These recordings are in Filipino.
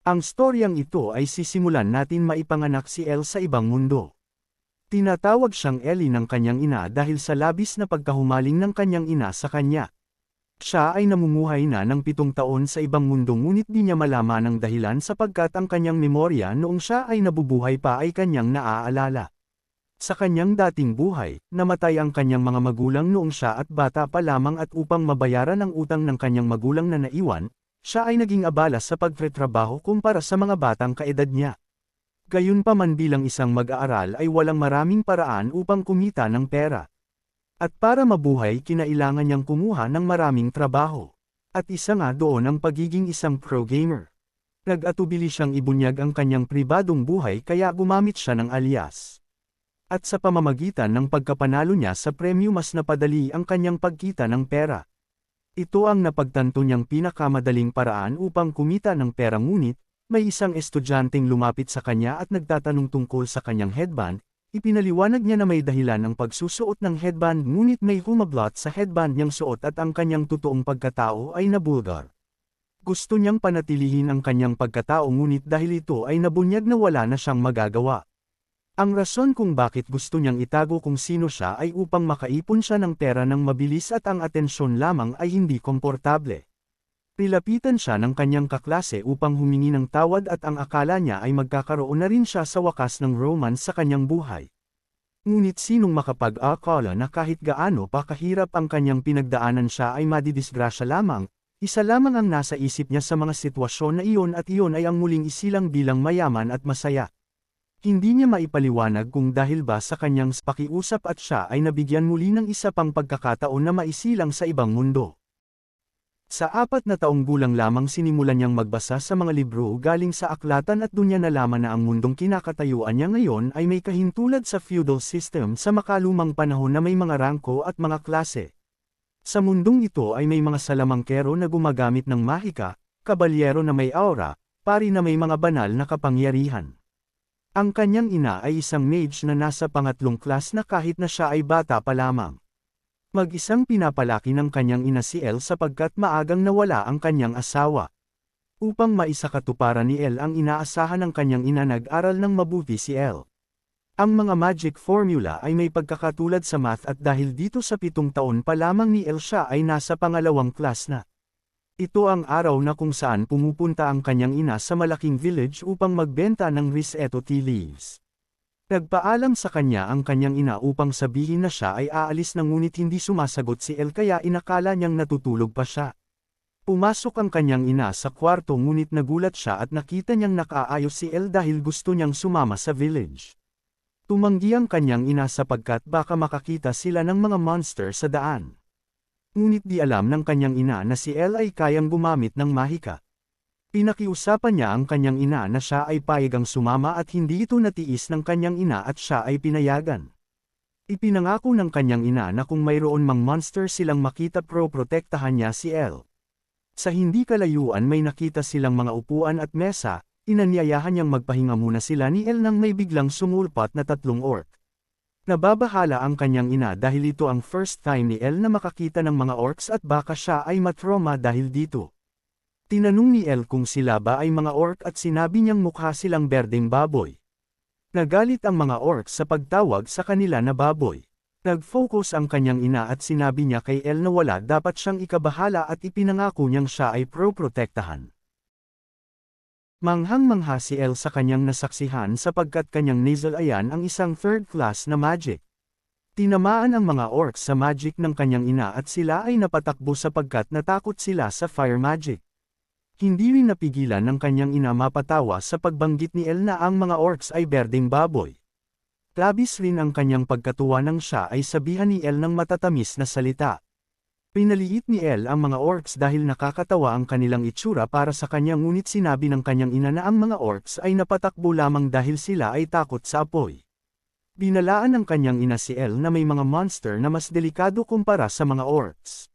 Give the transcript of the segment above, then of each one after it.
Ang storyang ito ay sisimulan natin maipanganak si Elle sa ibang mundo. Tinatawag siyang Ellie ng kanyang ina dahil sa labis na pagkahumaling ng kanyang ina sa kanya. Siya ay namumuhay na ng 7 taon sa ibang mundo ngunit di niya malaman ang dahilan sapagkat ang kanyang memorya noong siya ay nabubuhay pa ay kanyang naaalala. Sa kanyang dating buhay, namatay ang kanyang mga magulang noong siya at bata pa lamang at upang mabayaran ang utang ng kanyang magulang na naiwan, siya ay naging abala sa pagtatrabaho kumpara sa mga batang kaedad niya. Gayunpaman bilang isang mag-aaral ay walang maraming paraan upang kumita ng pera. At para mabuhay kinailangan niyang kumuha ng maraming trabaho. At isa nga doon ang pagiging isang pro-gamer. Nag-atubili siyang ibunyag ang kanyang pribadong buhay kaya gumamit siya ng alias. At sa pamamagitan ng pagkapanalo niya sa premyo mas napadali ang kanyang pagkita ng pera. Ito ang napagtanto niyang pinakamadaling paraan upang kumita ng pera ngunit, may isang estudyanteng lumapit sa kanya at nagtatanong tungkol sa kanyang headband, ipinaliwanag niya na may dahilan ng pagsusuot ng headband ngunit may humablot sa headband niyang suot at ang kanyang totoong pagkatao ay nabulgar. Gusto niyang panatilihin ang kanyang pagkatao ngunit dahil ito ay nabunyag na wala na siyang magagawa. Ang rason kung bakit gusto niyang itago kung sino siya ay upang makaipon siya ng pera ng mabilis at ang atensyon lamang ay hindi komportable. Nilapitan siya ng kanyang kaklase upang humingi ng tawad at ang akala niya ay magkakaroon na rin siya sa wakas ng romance sa kanyang buhay. Ngunit sinong makapag-akala na kahit gaano pa kahirap ang kanyang pinagdaanan siya ay madidisgrasya lamang, isa lamang ang nasa isip niya sa mga sitwasyon na iyon at iyon ay ang muling isilang bilang mayaman at masaya. Hindi niya maipaliwanag kung dahil ba sa kanyang pakiusap at siya ay nabigyan muli ng isa pang pagkakataon na maisilang sa ibang mundo. Sa 4 na taong gulang lamang sinimulan niyang magbasa sa mga libro galing sa aklatan at doon niya nalaman na ang mundong kinakatayuan niya ngayon ay may kahintulad sa feudal system sa makalumang panahon na may mga rangko at mga klase. Sa mundong ito ay may mga salamangkero na gumagamit ng mahika, kabalyero na may aura, pari na may mga banal na kapangyarihan. Ang kanyang ina ay isang mage na nasa pangatlong klas na kahit na siya ay bata pa lamang. Mag-isang pinapalaki ng kanyang ina si Elle sapagkat maagang nawala ang kanyang asawa. Upang maisakatuparan ni Elle ang inaasahan ng kanyang ina nag-aral ng mabuti si Elle. Ang mga magic formula ay may pagkakatulad sa math at dahil dito sa 7 taon pa lamang ni Elle siya ay nasa pangalawang klas na. Ito ang araw na kung saan pumupunta ang kanyang ina sa malaking village upang magbenta ng risotto tea leaves. Nagpaalam sa kanya ang kanyang ina upang sabihin na siya ay aalis na ngunit hindi sumasagot si Elle kaya inakala niyang natutulog pa siya. Pumasok ang kanyang ina sa kwarto ngunit nagulat siya at nakita niyang nakaayos si Elle dahil gusto niyang sumama sa village. Tumanggi ang kanyang ina sapagkat baka makakita sila ng mga monster sa daan. Ngunit di alam ng kanyang ina na si Elle ay kayang gumamit ng mahika. Pinakiusapan niya ang kanyang ina na siya ay payagang sumama at hindi ito natiis ng kanyang ina at siya ay pinayagan. Ipinangako ng kanyang ina na kung mayroon mang monster silang makita protektahan niya si Elle. Sa hindi kalayuan may nakita silang mga upuan at mesa, inanyayahan niyang magpahinga muna sila ni Elle nang may biglang sumulpat na 3 orc. Nababahala ang kanyang ina dahil ito ang first time ni Elle na makakita ng mga orcs at baka siya ay matrauma dahil dito. Tinanong ni Elle kung sila ba ay mga orc at sinabi niyang mukha silang berdeng baboy. Nagalit ang mga orcs sa pagtawag sa kanila na baboy. Nag-focus ang kanyang ina at sinabi niya kay Elle na wala dapat siyang ikabahala at ipinangako niyang siya ay protektahan. Manghang-mangha si Elle sa kanyang nasaksihan sapagkat kanyang nasalayan ang isang 3rd class na magic. Tinamaan ang mga orcs sa magic ng kanyang ina at sila ay napatakbo sapagkat natakot sila sa fire magic. Hindi rin napigilan ng kanyang ina mapatawa sa pagbanggit ni Elle na ang mga orcs ay berdeng baboy. Labis rin ang kanyang pagkatuwa nang siya ay sabihan ni Elle ng matatamis na salita. Pinaliit ni Elle ang mga orcs dahil nakakatawa ang kanilang itsura para sa kanya ngunit sinabi ng kanyang ina na ang mga orcs ay napatakbo lamang dahil sila ay takot sa apoy. Binalaan ng kanyang ina si Elle na may mga monster na mas delikado kumpara sa mga orcs.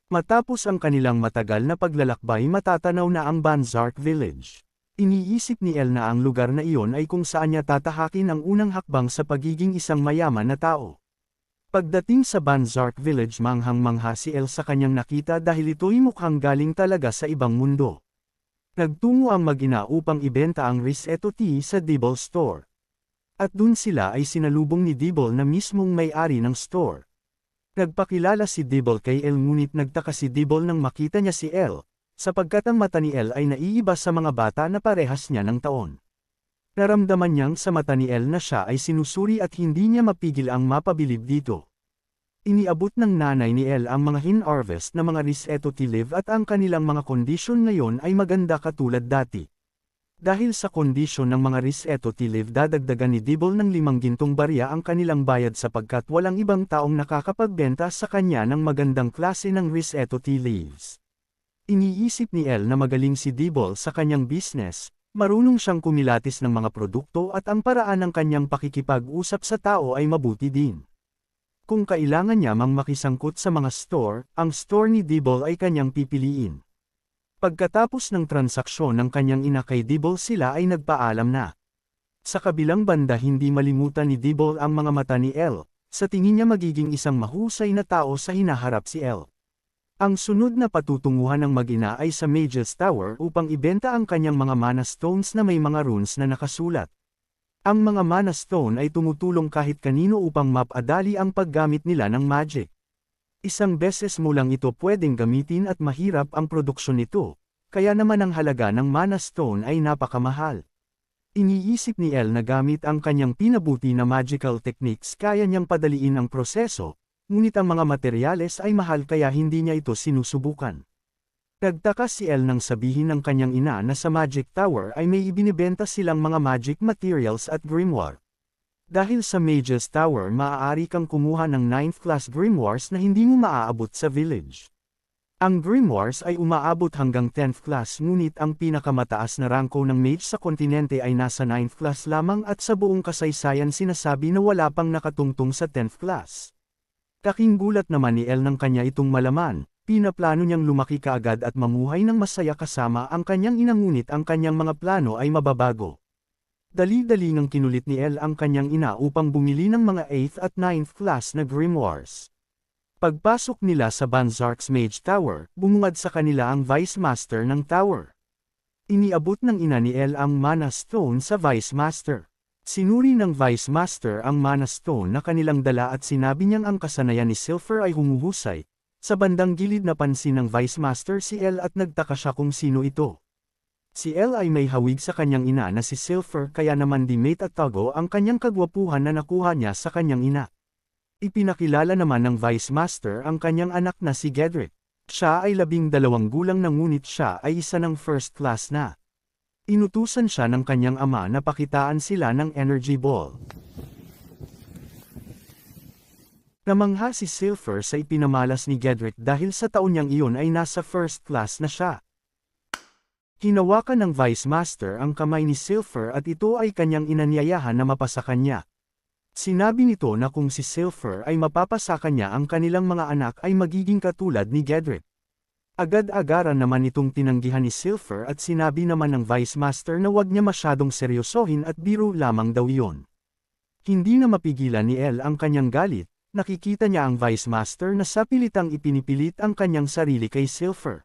Matapos ang kanilang matagal na paglalakbay matatanaw na ang Banzark Village. Iniisip ni Elle na ang lugar na iyon ay kung saan niya tatahakin ang unang hakbang sa pagiging isang mayaman na tao. Pagdating sa Banzark Village manghang-mangha si Elle sa kanyang nakita dahil ito'y mukhang galing talaga sa ibang mundo. Nagtungo ang mag-ina upang ibenta ang Risotto Tea sa Dibble Store. At dun sila ay sinalubong ni Dibble na mismong may-ari ng store. Nagpakilala si Dibble kay El ngunit nagtaka si Dibble nang makita niya si El, sapagkat ang mata ni El ay naiiba sa mga bata na parehas niya ng taon. Naramdaman niyang sa mata ni El na siya ay sinusuri at hindi niya mapigil ang mapabilib dito. Iniabot ng nanay ni El ang mga hin-harvest na mga Risotto Tea leaf at ang kanilang mga kondisyon ngayon ay maganda katulad dati. Dahil sa kondisyon ng mga Risotto Tea leaf dadagdagan ni Dibble ng 5 gintong barya ang kanilang bayad sapagkat walang ibang taong nakakapagbenta sa kanya ng magandang klase ng Risotto Tea leaves. Iniisip ni El na magaling si Dibble sa kanyang business, marunong siyang kumilatis ng mga produkto at ang paraan ng kanyang pakikipag-usap sa tao ay mabuti din. Kung kailangan niya mang makisangkot sa mga store, ang store ni Dibble ay kanyang pipiliin. Pagkatapos ng transaksyon ng kanyang ina kay Dibble sila ay nagpaalam na. Sa kabilang banda hindi malimutan ni Dibble ang mga mata ni El, sa tingin niya magiging isang mahusay na tao sa hinaharap si El. Ang sunod na patutunguhan ng mag-ina ay sa Mages Tower upang ibenta ang kanyang mga mana stones na may mga runes na nakasulat. Ang mga mana stone ay tumutulong kahit kanino upang mapadali ang paggamit nila ng magic. Isang beses mo lang ito pwedeng gamitin at mahirap ang produksyon nito, kaya naman ang halaga ng mana stone ay napakamahal. Iniisip ni El na gamit ang kanyang pinabuti na magical techniques kaya niyang padaliin ang proseso, ngunit ang mga materyales ay mahal kaya hindi niya ito sinusubukan. Nagtaka si El nang sabihin ng kanyang ina na sa Magic Tower ay may ibinibenta silang mga magic materials at grimoire. Dahil sa Mages Tower maaari kang kumuha ng 9th class grimoires na hindi mo maaabot sa village. Ang grimoires ay umaabot hanggang 10th class ngunit ang pinakamataas na rangko ng mage sa kontinente ay nasa 9th class lamang at sa buong kasaysayan sinasabi na wala pang nakatungtong sa 10th class. Kaking gulat naman ni El nang kanya itong malaman, pinaplano niyang lumaki kaagad at mamuhay ng masaya kasama ang kanyang ina ngunit ang kanyang mga plano ay mababago. Dali-dali ngang kinulit ni El ang kanyang ina upang bumili ng mga 8th at 9th class na grimoires. Pagpasok nila sa Banzark's Mage Tower, bumungad sa kanila ang Vice Master ng tower. Iniabot ng ina ni El ang Mana Stone sa Vice Master. Sinuri ng Vice Master ang Mana Stone na kanilang dala at sinabi niyang ang kasanayan ni Silver ay humuhusay. Sa bandang gilid napansin ng Vice Master si El at nagtaka siya kung sino ito. Si El ay may hawig sa kanyang ina na si Silver kaya naman di mate at tago ang kanyang kagwapuhan na nakuha niya sa kanyang ina. Ipinakilala naman ng Vice Master ang kanyang anak na si Gedrick. Siya ay 12 gulang na ngunit siya ay isa ng first class na. Inutusan siya ng kanyang ama na pakitaan sila ng energy ball. Namangha si Silver sa ipinamalas ni Gedrick dahil sa taon niyang iyon ay nasa first class na siya. Hinawakan ng Vice Master ang kamay ni Silver at ito ay kanyang inanyayahan na mapasa kanya. Sinabi nito na kung si Silver ay mapapasa kanya ang kanilang mga anak ay magiging katulad ni Gedrick. Agad-agaran naman itong tinanggihan ni Silver at sinabi naman ng Vice Master na wag niya masyadong seryosohin at biro lamang daw iyon. Hindi na mapigilan ni El ang kanyang galit, nakikita niya ang Vice Master na sa pilitang ipinipilit ang kanyang sarili kay Silver.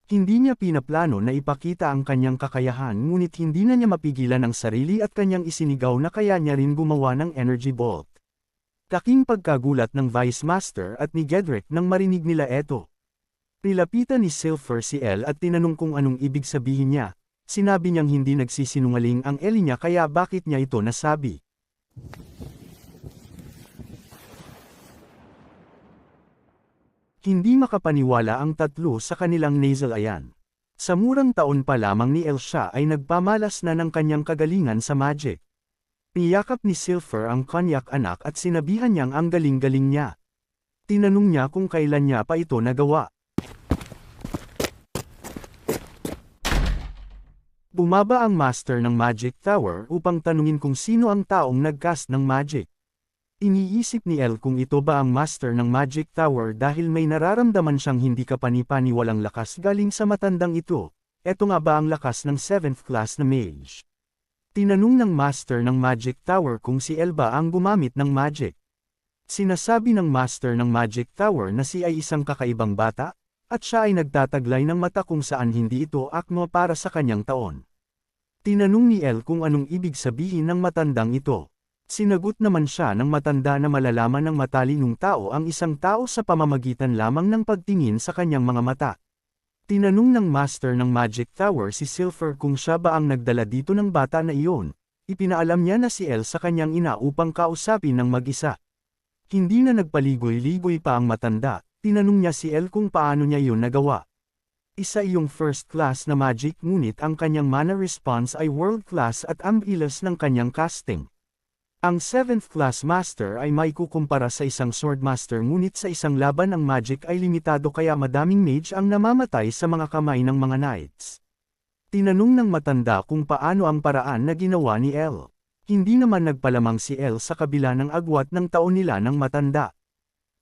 Hindi niya pinaplano na ipakita ang kanyang kakayahan ngunit hindi na niya mapigilan ang sarili at kanyang isinigaw na kaya niya rin gumawa ng energy bolt. Kaking pagkagulat ng Vice Master at ni Gedrick nang marinig nila eto. Nilapitan ni Silver si El at tinanong kung anong ibig sabihin niya. Sinabi niyang hindi nagsisinungaling ang El niya kaya bakit niya ito nasabi. Hindi makapaniwala ang tatlo sa kanilang nasal ayan. Sa murang taon pa lamang ni El siya ay nagpamalas na ng kanyang kagalingan sa magic. Niyakap ni Silver ang kanyak anak at sinabihan niyang ang galing-galing niya. Tinanong niya kung kailan niya pa ito nagawa. Bumaba ang master ng Magic Tower upang tanungin kung sino ang taong nagcast ng magic. Iniisip ni El kung ito ba ang master ng Magic Tower dahil may nararamdaman siyang hindi kapani-paniwalang lakas galing sa matandang ito. Eto nga ba ang lakas ng 7th class na mage? Tinanong ng master ng Magic Tower kung si El ba ang gumamit ng magic. Sinasabi ng master ng Magic Tower na si ay isang kakaibang bata, at siya ay nagtataglay ng mata kung saan hindi ito akma para sa kanyang taon. Tinanong ni Elle kung anong ibig sabihin ng matandang ito. Sinagot naman siya ng matanda na malalaman ng matalinong tao ang isang tao sa pamamagitan lamang ng pagtingin sa kanyang mga mata. Tinanong ng master ng Magic Tower si Silver kung siya ba ang nagdala dito ng bata na iyon. Ipinaalam niya na si Elle sa kanyang ina upang kausapin ng mag-isa. Hindi na nagpaligoy-ligoy pa ang matanda, tinanong niya si Elle kung paano niya iyon nagawa. Isa iyong first class na magic ngunit ang kanyang mana response ay world class at ang bilis ng kanyang casting. Ang 7th class master ay may kukumpara sa isang swordmaster ngunit sa isang laban ang magic ay limitado kaya madaming mage ang namamatay sa mga kamay ng mga knights. Tinanong ng matanda kung paano ang paraan na ginawa ni Elle. Hindi naman nagpalamang si Elle sa kabila ng agwat ng taon nila ng matanda.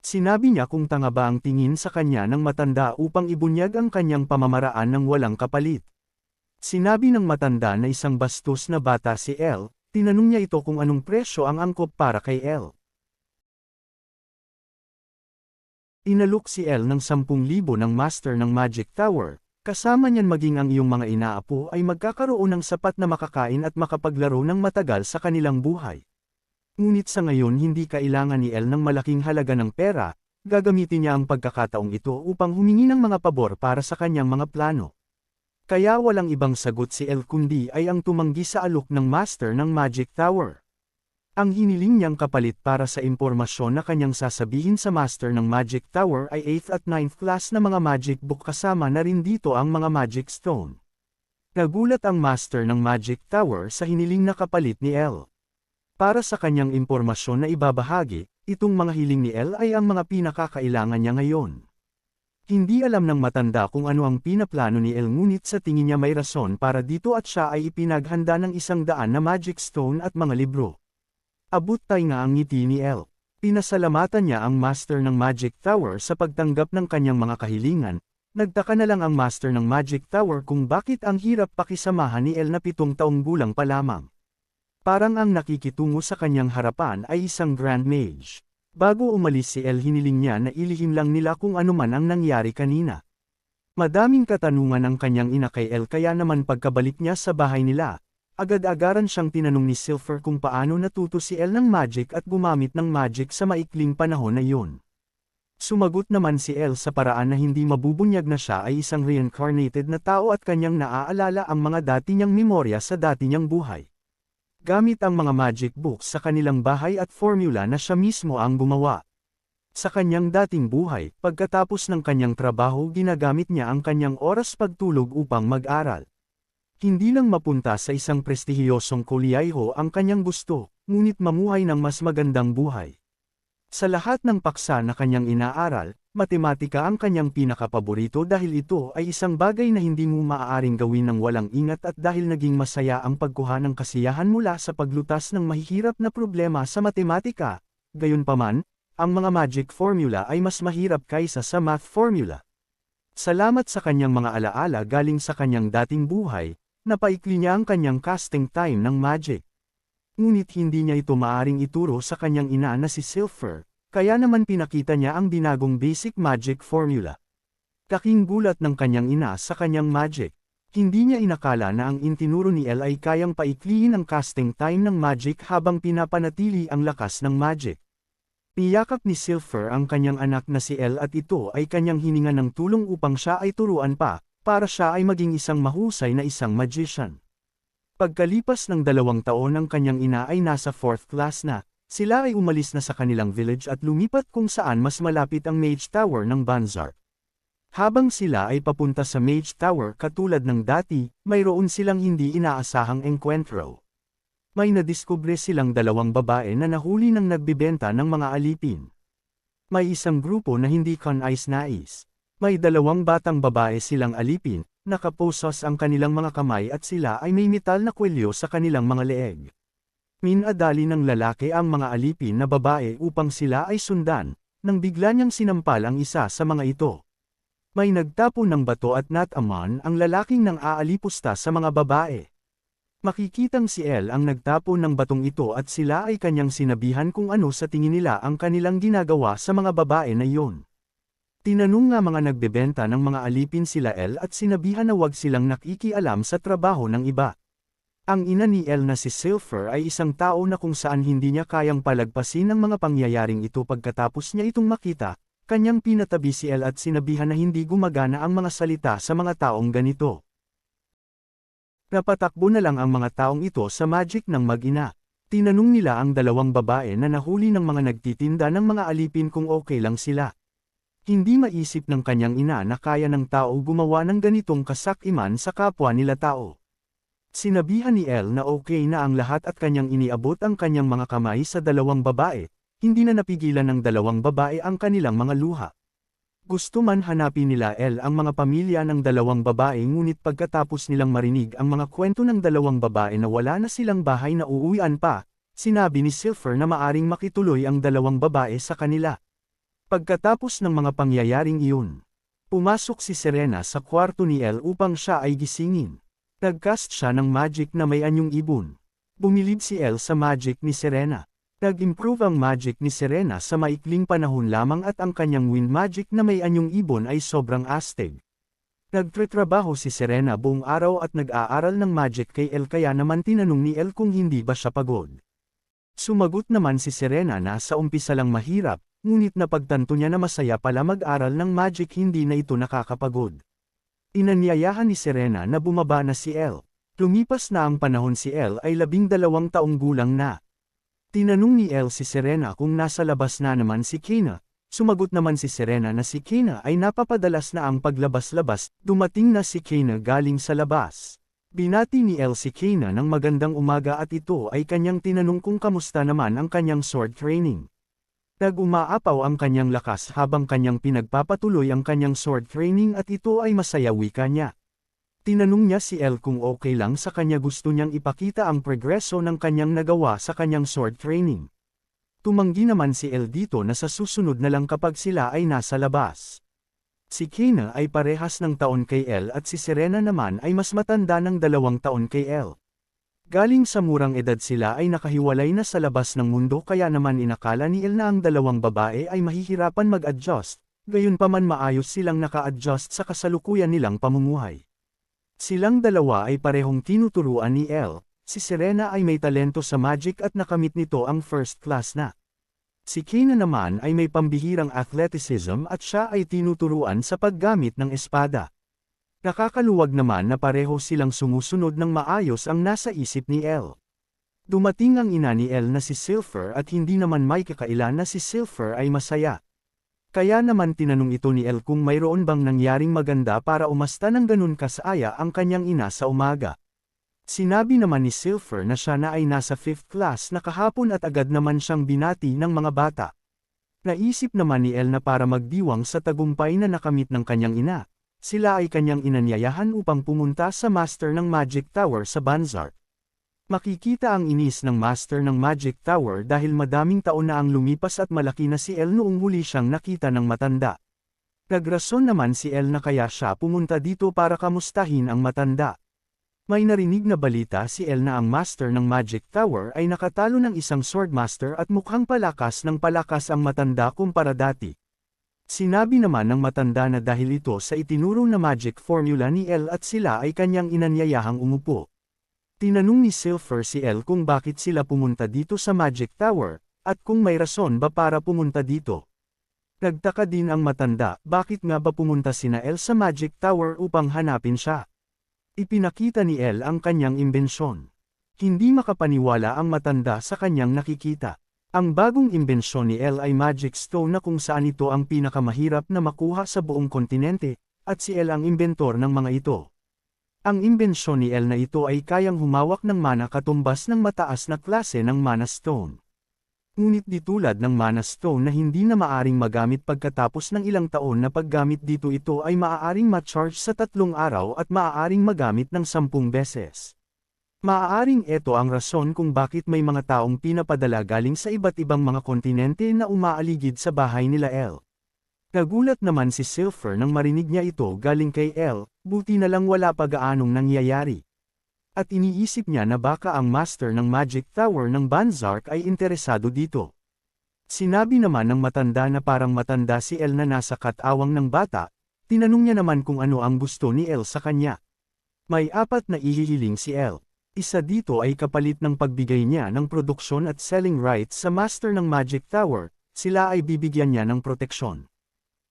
Sinabi niya kung tanga ba ang tingin sa kanya ng matanda upang ibunyag ang kanyang pamamaraan ng walang kapalit. Sinabi ng matanda na isang bastos na bata si Elle, tinanong niya ito kung anong presyo ang angkop para kay Elle. Inalok si Elle ng 10,000 ng master ng Magic Tower. Kasama niyan maging ang iyong mga inaapo ay magkakaroon ng sapat na makakain at makapaglaro ng matagal sa kanilang buhay. Ngunit sa ngayon hindi kailangan ni Elle ng malaking halaga ng pera, gagamitin niya ang pagkakataong ito upang humingi ng mga pabor para sa kanyang mga plano. Kaya walang ibang sagot si Elle kundi ay ang tumanggi sa alok ng master ng Magic Tower. Ang hiniling niyang kapalit para sa impormasyon na kanyang sasabihin sa master ng Magic Tower ay 8th at 9th class na mga magic book kasama na rin dito ang mga magic stone. Nagulat ang master ng Magic Tower sa hiniling na kapalit ni Elle. Para sa kanyang impormasyon na ibabahagi, itong mga hiling ni Elle ay ang mga pinakakailangan niya ngayon. Hindi alam ng matanda kung ano ang pinaplano ni Elle ngunit sa tingin niya may rason para dito at siya ay ipinaghanda ng 100 na magic stone at mga libro. Abot-tay nga ang ngiti ni Elle. Pinasalamatan niya ang master ng Magic Tower sa pagtanggap ng kanyang mga kahilingan. Nagtaka na lang ang master ng Magic Tower kung bakit ang hirap pakisamahan ni Elle na 7 taong gulang pa lamang. Parang ang nakikitungo sa kanyang harapan ay isang Grand Mage. Bago umalis si Elle hiniling niya na ilihim lang nila kung ano man ang nangyari kanina. Madaming katanungan ang kanyang ina kay Elle kaya naman pagkabalik niya sa bahay nila, agad-agaran siyang tinanong ni Silver kung paano natuto si Elle ng magic at gumamit ng magic sa maikling panahon na iyon. Sumagot naman si Elle sa paraan na hindi mabubunyag na siya ay isang reincarnated na tao at kanyang naaalala ang mga dati niyang memorya sa dati niyang buhay. Gamit ang mga magic books sa kanilang bahay at formula na siya mismo ang gumawa. Sa kanyang dating buhay, pagkatapos ng kanyang trabaho ginagamit niya ang kanyang oras pagtulog upang mag-aral. Hindi lang mapunta sa isang prestihiyosong kolehiyo ang kanyang gusto, ngunit mamuhay ng mas magandang buhay. Sa lahat ng paksa na kanyang inaaral, matematika ang kanyang pinakapaborito dahil ito ay isang bagay na hindi mo maaaring gawin ng walang ingat at dahil naging masaya ang pagkuha ng kasiyahan mula sa paglutas ng mahihirap na problema sa matematika. Gayunpaman, ang mga magic formula ay mas mahirap kaysa sa math formula. Salamat sa kanyang mga alaala galing sa kanyang dating buhay, napaikli niya ang kanyang casting time ng magic. Ngunit hindi niya ito maaring ituro sa kanyang ina na si Silver, kaya naman pinakita niya ang binagong basic magic formula. Kaking gulat ng kanyang ina sa kanyang magic. Hindi niya inakala na ang intinuro ni Elle ay kayang paiklihin ang casting time ng magic habang pinapanatili ang lakas ng magic. Niyakap ni Silver ang kanyang anak na si Elle at ito ay kanyang hininga ng tulong upang siya ay turuan pa, para siya ay maging isang mahusay na isang magician. Pagkalipas ng 2 taon ang kanyang ina ay nasa 4th class na, sila ay umalis na sa kanilang village at lumipat kung saan mas malapit ang Mage Tower ng Banzar. Habang sila ay papunta sa Mage Tower katulad ng dati, mayroon silang hindi inaasahang engkwentro. May nadiskubre silang 2 babae na nahuli ng nagbibenta ng mga alipin. May isang grupo na hindi kanais-nais. May 2 batang babae silang alipin, nakaposas ang kanilang mga kamay at sila ay may metal na kwelyo sa kanilang mga leeg. Minadali ng lalaki ang mga alipin na babae upang sila ay sundan, nang bigla niyang sinampal ang isa sa mga ito. May nagtapo ng bato at nataman ang lalaking nang aalipusta sa mga babae. Makikitang si Elle ang nagtapo ng batong ito at sila ay kanyang sinabihan kung ano sa tingin nila ang kanilang ginagawa sa mga babae na iyon. Tinanong nga mga nagbebenta ng mga alipin sila El at sinabihan na wag silang nakikialam sa trabaho ng iba. Ang ina ni El na si Silver ay isang tao na kung saan hindi niya kayang palagpasin ang mga pangyayaring ito pagkatapos niya itong makita, kanyang pinatabi si El at sinabihan na hindi gumagana ang mga salita sa mga taong ganito. Napatakbo na lang ang mga taong ito sa magic ng mag-ina. Tinanong nila ang dalawang babae na nahuli ng mga nagtitinda ng mga alipin kung okay lang sila. Hindi maisip ng kanyang ina na kaya ng tao gumawa ng ganitong kasakiman sa kapwa nila tao. Sinabihan ni El na okay na ang lahat at kanyang iniabot ang kanyang mga kamay sa dalawang babae, hindi na napigilan ng dalawang babae ang kanilang mga luha. Gusto man hanapin nila El ang mga pamilya ng dalawang babae ngunit pagkatapos nilang marinig ang mga kwento ng dalawang babae na wala na silang bahay na uuwian pa, sinabi ni Silver na maaring makituloy ang dalawang babae sa kanila. Pagkatapos ng mga pangyayaring iyon, pumasok si Serena sa kwarto ni El upang siya ay gisingin. Nagcast siya ng magic na may anyong ibon. Bumilib si El sa magic ni Serena. Nag-improve ang magic ni Serena sa maikling panahon lamang at ang kanyang wind magic na may anyong ibon ay sobrang astig. Nagtratrabaho si Serena buong araw at nag-aaral ng magic kay El kaya naman tinanong ni El kung hindi ba siya pagod. Sumagot naman si Serena na sa umpisa lang mahirap, ngunit napagtanto niya na masaya pala mag-aral ng magic hindi na ito nakakapagod. Inanyayahan ni Serena na bumaba na si El. Lumipas na ang panahon si El ay 12 taong gulang na. Tinanong ni El si Serena kung nasa labas na naman si Kina. Sumagot naman si Serena na si Kina ay napapadalas na ang paglabas-labas, dumating na si Kina galing sa labas. Binati ni El si Kina ng magandang umaga at ito ay kanyang tinanong kung kamusta naman ang kanyang sword training. Nag-umaapaw ang kanyang lakas habang kanyang pinagpapatuloy ang kanyang sword training at ito ay masaya wika niya. Tinanong niya si El kung okay lang sa kanya gusto niyang ipakita ang progreso ng kanyang nagawa sa kanyang sword training. Tumanggi naman si El dito na sa susunod na lang kapag sila ay nasa labas. Si Kina ay parehas ng taon kay El at si Serena naman ay mas matanda ng 2 taon kay El. Galing sa murang edad sila ay nakahiwalay na sa labas ng mundo kaya naman inakala ni El na ang dalawang babae ay mahihirapan mag-adjust, gayunpaman maayos silang naka-adjust sa kasalukuyan nilang pamumuhay. Silang dalawa ay parehong tinuturuan ni El, si Serena ay may talento sa magic at nakamit nito ang first class na. Si Kina naman ay may pambihirang athleticism at siya ay tinuturuan sa paggamit ng espada. Nakakaluwag naman na pareho silang sumusunod ng maayos ang nasa isip ni El. Dumating ang ina ni El na si Silver at hindi naman may kakailan na si Silver ay masaya. Kaya naman tinanong ito ni El kung mayroon bang nangyaring maganda para umasta ng ganun kasaya ang kanyang ina sa umaga. Sinabi naman ni Silver na siya na ay nasa 5th class na kahapon at agad naman siyang binati ng mga bata. Naisip naman ni El na para magdiwang sa tagumpay na nakamit ng kanyang ina, sila ay kanyang inanyayahan upang pumunta sa Master ng Magic Tower sa Banzart. Makikita ang inis ng Master ng Magic Tower dahil madaming taon na ang lumipas at malaki na si El noong huli siyang nakita ng matanda. Nagrason naman si El na kaya siya pumunta dito para kamustahin ang matanda. May narinig na balita si El na ang Master ng Magic Tower ay nakatalo ng isang Swordmaster at mukhang palakas ng palakas ang matanda kumpara dati. Sinabi naman ng matanda na dahil ito sa itinuro na magic formula ni El at sila ay kanyang inanyayahang umupo. Tinanong ni Silver si El kung bakit sila pumunta dito sa Magic Tower, at kung may rason ba para pumunta dito. Nagtaka din ang matanda, bakit nga ba pumunta sina El sa Magic Tower upang hanapin siya. Ipinakita ni El ang kanyang imbensyon. Hindi makapaniwala ang matanda sa kanyang nakikita. Ang bagong imbensyon ni El ay Magic Stone na kung saan ito ang pinakamahirap na makuha sa buong kontinente, at si El ang inventor ng mga ito. Ang imbensyon ni El na ito ay kayang humawak ng mana katumbas ng mataas na klase ng Mana Stone. Ngunit di tulad ng Mana Stone na hindi na maaring magamit pagkatapos ng ilang taon na paggamit dito ito ay maaaring ma-charge sa 3 araw at maaaring magamit ng 10 beses. Maaaring ito ang rason kung bakit may mga taong pinapadala galing sa iba't ibang mga kontinente na umaaligid sa bahay nila El. Nagulat naman si Silver nang marinig niya ito galing kay El, buti na lang wala pa gaanong nangyayari. At iniisip niya na baka ang Master ng Magic Tower ng Banzark ay interesado dito. Sinabi naman ng matanda na parang matanda si Elle na nasa katawang ng bata, tinanong niya naman kung ano ang gusto ni Elle sa kanya. May 4 na ihihiling si Elle. Isa dito ay kapalit ng pagbigay niya ng produksyon at selling rights sa master ng Magic Tower, sila ay bibigyan niya ng proteksyon.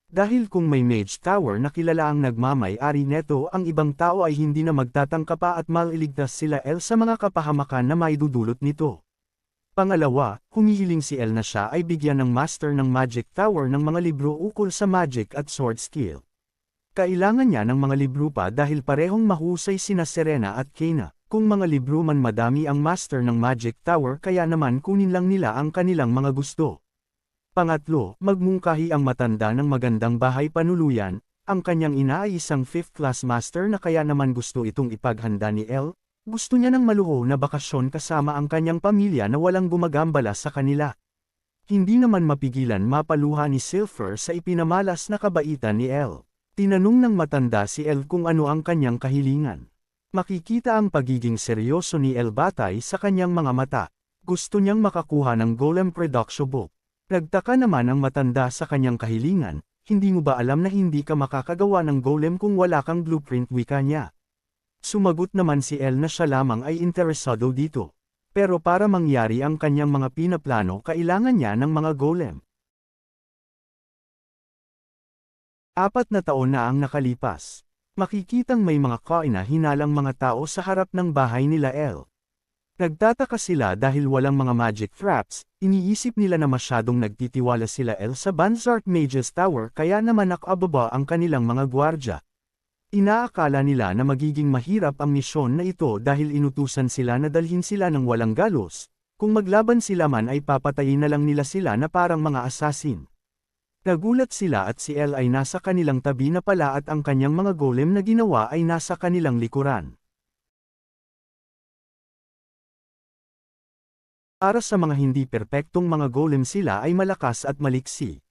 Dahil kung may Mage Tower na kilala ang nagmamay-ari neto, ang ibang tao ay hindi na magtatangka pa at maliligtas sila Elle sa mga kapahamakan na maidudulot nito. Pangalawa, humihiling si Elle na siya ay bigyan ng master ng Magic Tower ng mga libro ukol sa magic at sword skill. Kailangan niya ng mga libro pa dahil parehong mahusay sina Serena at Kayna. Kung mga libro man madami ang master ng Magic Tower kaya naman kunin lang nila ang kanilang mga gusto. Pangatlo, magmungkahi ang matanda ng magandang bahay panuluyan, ang kanyang ina ay isang 5th class master na kaya naman gusto itong ipaghanda ni Elle, gusto niya ng maluho na bakasyon kasama ang kanyang pamilya na walang gumagambala sa kanila. Hindi naman mapigilan mapaluha ni Silver sa ipinamalas na kabaitan ni Elle. Tinanong ng matanda si Elle kung ano ang kanyang kahilingan. Makikita ang pagiging seryoso ni Elle batay sa kanyang mga mata. Gusto niyang makakuha ng Golem Production Book. Nagtaka naman ang matanda sa kanyang kahilingan, hindi mo ba alam na hindi ka makakagawa ng golem kung wala kang blueprint, wika niya. Sumagot naman si Elle na siya lamang ay interesado dito. Pero para mangyari ang kanyang mga pinaplano kailangan niya ng mga golem. 4 na taon na ang nakalipas. Makikitang may mga kaina-hinalang mga tao sa harap ng bahay nila Elle. Nagtataka sila dahil walang mga magic traps, iniisip nila na masyadong nagtitiwala sila Elle sa Banzart Mages Tower kaya naman nakababa ang kanilang mga gwardya. Inaakala nila na magiging mahirap ang misyon na ito dahil inutusan sila na dalhin sila ng walang galos, kung maglaban sila man ay papatayin na lang nila sila na parang mga assassin. Nagulat sila at si Elle ay nasa kanilang tabi na pala at ang kanyang mga golem na ginawa ay nasa kanilang likuran. Para sa mga hindi perpektong mga golem sila ay malakas at maliksi.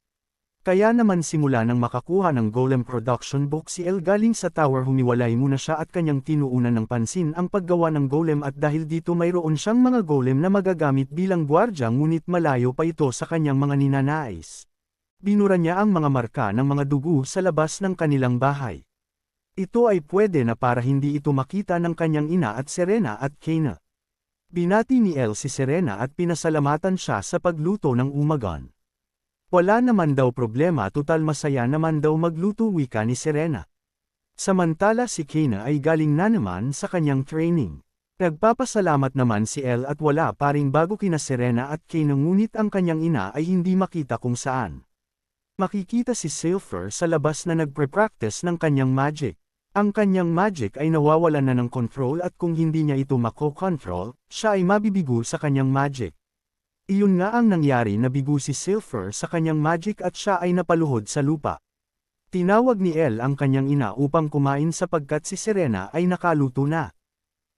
Kaya naman simula nang makakuha ng Golem Production Book si Elle galing sa tower humiwalay muna siya at kanyang tinuunan ng pansin ang paggawa ng golem at dahil dito mayroon siyang mga golem na magagamit bilang gwardya ngunit malayo pa ito sa kanyang mga ninanais. Binura niya ang mga marka ng mga dugo sa labas ng kanilang bahay. Ito ay pwede na para hindi ito makita ng kanyang ina at Serena at Kayna. Binati ni Elle si Serena at pinasalamatan siya sa pagluto ng umagan. Wala naman daw problema, tutal masaya naman daw magluto, wika ni Serena. Samantala si Kayna ay galing na naman sa kanyang training. Nagpapasalamat naman si Elle at wala pa ring bago kina Serena at Kayna ngunit ang kanyang ina ay hindi makita kung saan. Makikita si Silver sa labas na nagpre-practice ng kanyang magic. Ang kanyang magic ay nawawalan na ng control at kung hindi niya ito mako-control, siya ay mabibigo sa kanyang magic. Iyon nga ang nangyari, nabigo si Silver sa kanyang magic at siya ay napaluhod sa lupa. Tinawag ni Elle ang kanyang ina upang kumain sapagkat si Serena ay nakaluto na.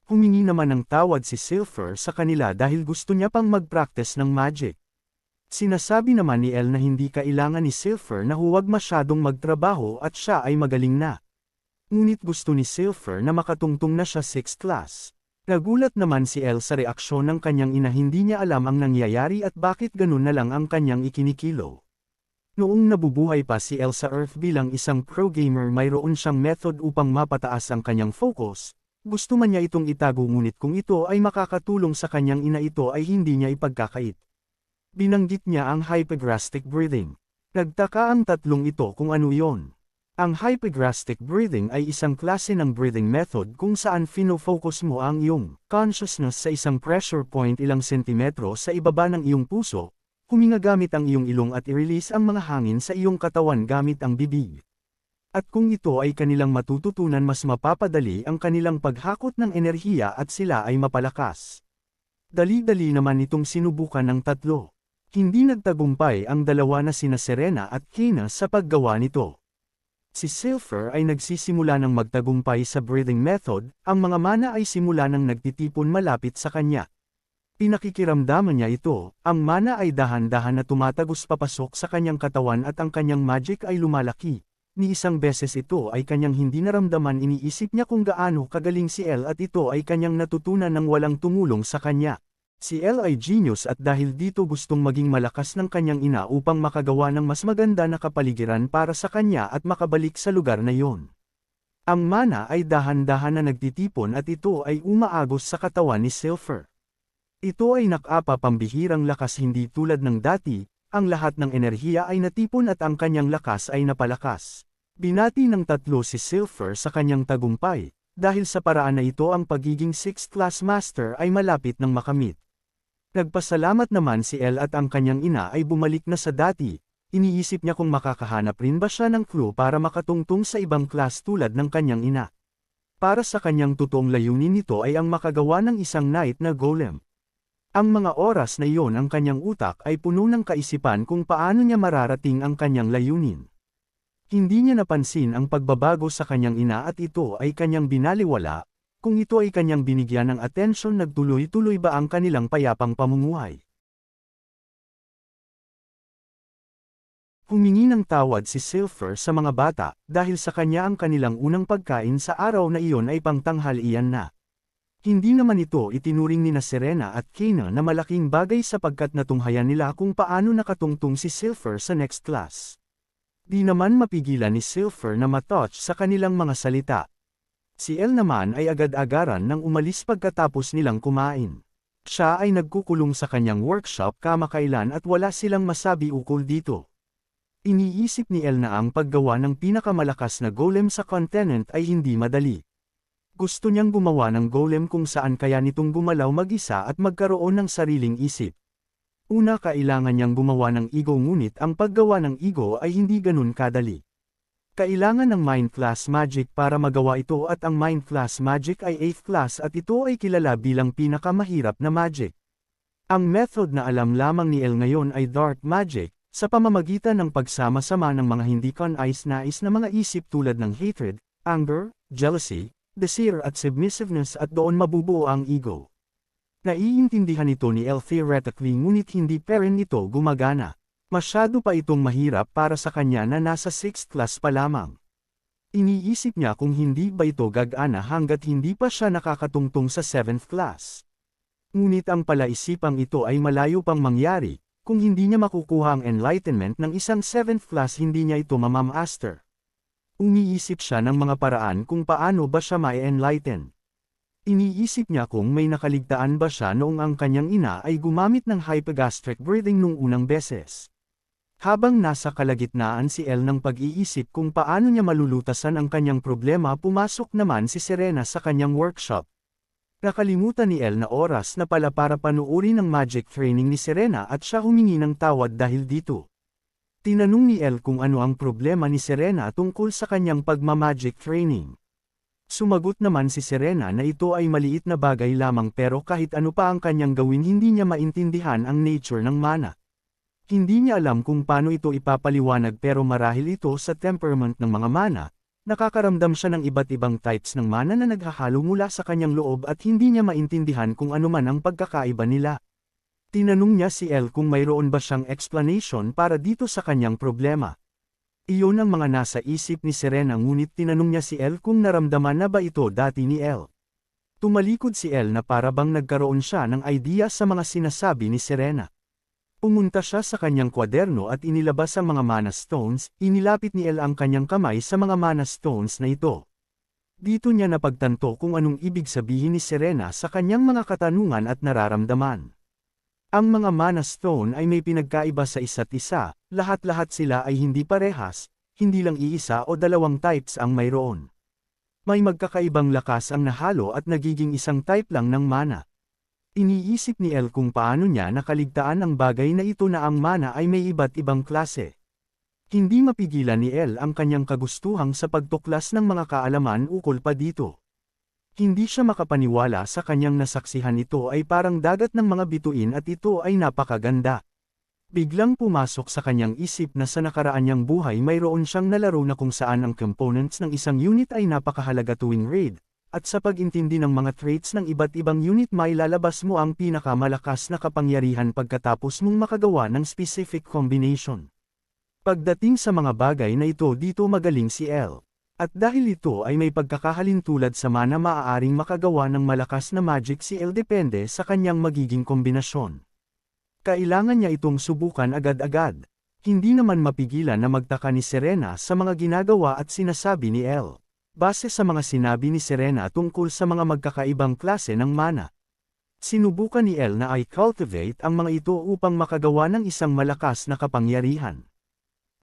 Humingi naman ng tawad si Silver sa kanila dahil gusto niya pang mag-practice ng magic. Sinasabi naman ni Elle na hindi kailangan ni Silver na huwag masyadong magtrabaho at siya ay magaling na. Ngunit gusto ni Silver na makatungtong na siya 6th class. Nagulat naman si Elle sa reaksyon ng kanyang ina, hindi niya alam ang nangyayari at bakit ganun na lang ang kanyang ikinikilo. Noong nabubuhay pa si Elle sa Earth bilang isang pro gamer, mayroon siyang method upang mapataas ang kanyang focus. Gusto man niya itong itago ngunit kung ito ay makakatulong sa kanyang ina ito ay hindi niya ipagkakait. Binanggit niya ang hypograstic breathing. Nagtaka ang tatlong ito kung ano yon. Ang hypograstic breathing ay isang klase ng breathing method kung saan fino-focus mo ang iyong consciousness sa isang pressure point ilang sentimetro sa ibaba ng iyong puso, huminga gamit ang iyong ilong at i-release ang mga hangin sa iyong katawan gamit ang bibig. At kung ito ay kanilang matututunan, mas mapapadali ang kanilang paghakot ng enerhiya at sila ay mapalakas. Dali-dali naman itong sinubukan ng tatlo. Hindi nagtagumpay ang dalawa na sina Serena at Kayna sa paggawa nito. Si Silver ay nagsisimula ng magtagumpay sa breathing method, ang mga mana ay simula ng nagtitipon malapit sa kanya. Pinakikiramdaman niya ito, ang mana ay dahan-dahan na tumatagos papasok sa kanyang katawan at ang kanyang magic ay lumalaki. Ni isang beses ito ay kanyang hindi naramdaman, iniisip niya kung gaano kagaling si Elle at ito ay kanyang natutunan ng walang tumulong sa kanya. Si Elle ay genius at dahil dito gustong maging malakas ng kanyang ina upang makagawa ng mas maganda na kapaligiran para sa kanya at makabalik sa lugar na iyon. Ang mana ay dahan-dahan na nagtitipon at ito ay umaagos sa katawan ni Silver. Ito ay nakapapambihirang lakas hindi tulad ng dati, ang lahat ng enerhiya ay natipon at ang kanyang lakas ay napalakas. Binati ng tatlo si Silver sa kanyang tagumpay, dahil sa paraan na ito ang pagiging 6th class master ay malapit ng makamit. Nagpasalamat naman si Elle at ang kanyang ina ay bumalik na sa dati. Iniisip niya kung makakahanap rin ba siya ng clue para makatungtong sa ibang class tulad ng kanyang ina. Para sa kanyang totoong layunin nito ay ang makagawa ng isang knight na golem. Ang mga oras na iyon ang kanyang utak ay puno ng kaisipan kung paano niya mararating ang kanyang layunin. Hindi niya napansin ang pagbabago sa kanyang ina at ito ay kanyang binaliwala, kung ito ay kanyang binigyan ng atensyon nagtuloy-tuloy ba ang kanilang payapang pamumuhay. Humingi ng tawad si Silver sa mga bata, dahil sa kanya ang kanilang unang pagkain sa araw na iyon ay pangtanghalian na. Hindi naman ito itinuring ni na Serena at Kayna na malaking bagay sapagkat natunghayan nila kung paano nakatungtong si Silver sa next class. Di naman mapigilan ni Silver na matouch sa kanilang mga salita. Si Elle naman ay agad-agaran nang umalis pagkatapos nilang kumain. Siya ay nagkukulong sa kanyang workshop kamakailan at wala silang masabi ukol dito. Iniisip ni Elle na ang paggawa ng pinakamalakas na golem sa continent ay hindi madali. Gusto niyang gumawa ng golem kung saan kaya nitong gumalaw mag-isa at magkaroon ng sariling isip. Una kailangan niyang gumawa ng ego ngunit ang paggawa ng ego ay hindi ganun kadali. Kailangan ng Mind Class Magic para magawa ito at ang Mind Class Magic ay 8th class at ito ay kilala bilang pinakamahirap na magic. Ang method na alam lamang ni Elle ngayon ay Dark Magic, sa pamamagitan ng pagsama-sama ng mga hindi kanais-nais na mga isip tulad ng hatred, anger, jealousy, desire at submissiveness at doon mabubuo ang ego. Naiintindihan ito ni Elle theoretically ngunit hindi pa rin ito gumagana. Masyado pa itong mahirap para sa kanya na nasa 6th class pa lamang. Iniisip niya kung hindi ba ito gagana hanggat hindi pa siya nakakatungtong sa 7th class. Ngunit ang palaisipang ito ay malayo pang mangyari. Kung hindi niya makukuha ang enlightenment ng isang 7th class hindi niya ito mamamaster. Umiisip siya ng mga paraan kung paano ba siya ma-enlighten. Iniisip niya kung may nakaligtaan ba siya noong ang kanyang ina ay gumamit ng hypogastric breathing nung unang beses. Habang nasa kalagitnaan si Elle ng pag-iisip kung paano niya malulutasan ang kanyang problema pumasok naman si Serena sa kanyang workshop. Nakalimutan ni Elle na oras na pala para panuorin ang magic training ni Serena at siya humingi ng tawad dahil dito. Tinanong ni Elle kung ano ang problema ni Serena tungkol sa kanyang pagmamagic training. Sumagot naman si Serena na ito ay maliit na bagay lamang pero kahit ano pa ang kanyang gawin hindi niya maintindihan ang nature ng mana. Hindi niya alam kung paano ito ipapaliwanag pero marahil ito sa temperament ng mga mana. Nakakaramdam siya ng iba't ibang types ng mana na naghahalo mula sa kanyang loob at hindi niya maintindihan kung ano man ang pagkakaiba nila. Tinanong niya si Elle kung mayroon ba siyang explanation para dito sa kanyang problema. Iyon ang mga nasa isip ni Serena ngunit tinanong niya si Elle kung naramdaman na ba ito dati ni Elle. Tumalikod si Elle na para bang nagkaroon siya ng idea sa mga sinasabi ni Serena. Pumunta siya sa kanyang kwaderno at inilabas ang mga mana stones, inilapit ni Elle ang kanyang kamay sa mga mana stones na ito. Dito niya napagtanto kung anong ibig sabihin ni Serena sa kanyang mga katanungan at nararamdaman. Ang mga mana stone ay may pinagkaiba sa isa't isa, lahat-lahat sila ay hindi parehas, hindi lang iisa o dalawang types ang mayroon. May magkakaibang lakas ang nahalo at nagiging isang type lang ng mana. Iniisip ni Elle kung paano niya nakaligtaan ang bagay na ito na ang mana ay may iba't ibang klase. Hindi mapigilan ni Elle ang kanyang kagustuhang sa pagtuklas ng mga kaalaman ukol pa dito. Hindi siya makapaniwala sa kanyang nasaksihan ito ay parang dagat ng mga bituin at ito ay napakaganda. Biglang pumasok sa kanyang isip na sa nakaraan niyang buhay mayroon siyang nalaro na kung saan ang components ng isang unit ay napakahalaga tuwing raid. At sa pag-intindi ng mga traits ng iba't ibang unit may lalabas mo ang pinakamalakas na kapangyarihan pagkatapos mong makagawa ng specific combination. Pagdating sa mga bagay na ito dito magaling si Elle. At dahil ito ay may pagkakahalintulad sa mana maaaring makagawa ng malakas na magic si El depende sa kanyang magiging kombinasyon. Kailangan niya itong subukan agad-agad. Hindi naman mapigilan na magtaka ni Serena sa mga ginagawa at sinasabi ni El. Base sa mga sinabi ni Serena tungkol sa mga magkakaibang klase ng mana. Sinubukan ni El na i-cultivate ang mga ito upang makagawa ng isang malakas na kapangyarihan.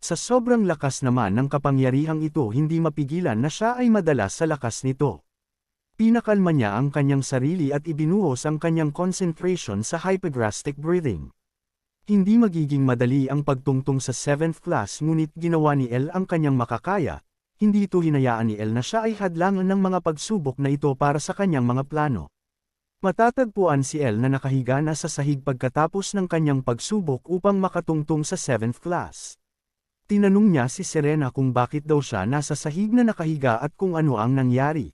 Sa sobrang lakas naman ng kapangyarihang ito hindi mapigilan na siya ay madalas sa lakas nito. Pinakalma niya ang kanyang sarili at ibinuhos ang kanyang concentration sa hypograstic breathing. Hindi magiging madali ang pagtungtong sa 7th class ngunit ginawa ni El ang kanyang makakaya, hindi ito hinayaan ni El na siya ay hadlangan ng mga pagsubok na ito para sa kanyang mga plano. Matatagpuan si El na nakahiga na sa sahig pagkatapos ng kanyang pagsubok upang makatungtong sa 7th class. Tinanong niya si Serena kung bakit daw siya nasa sahig na nakahiga at kung ano ang nangyari.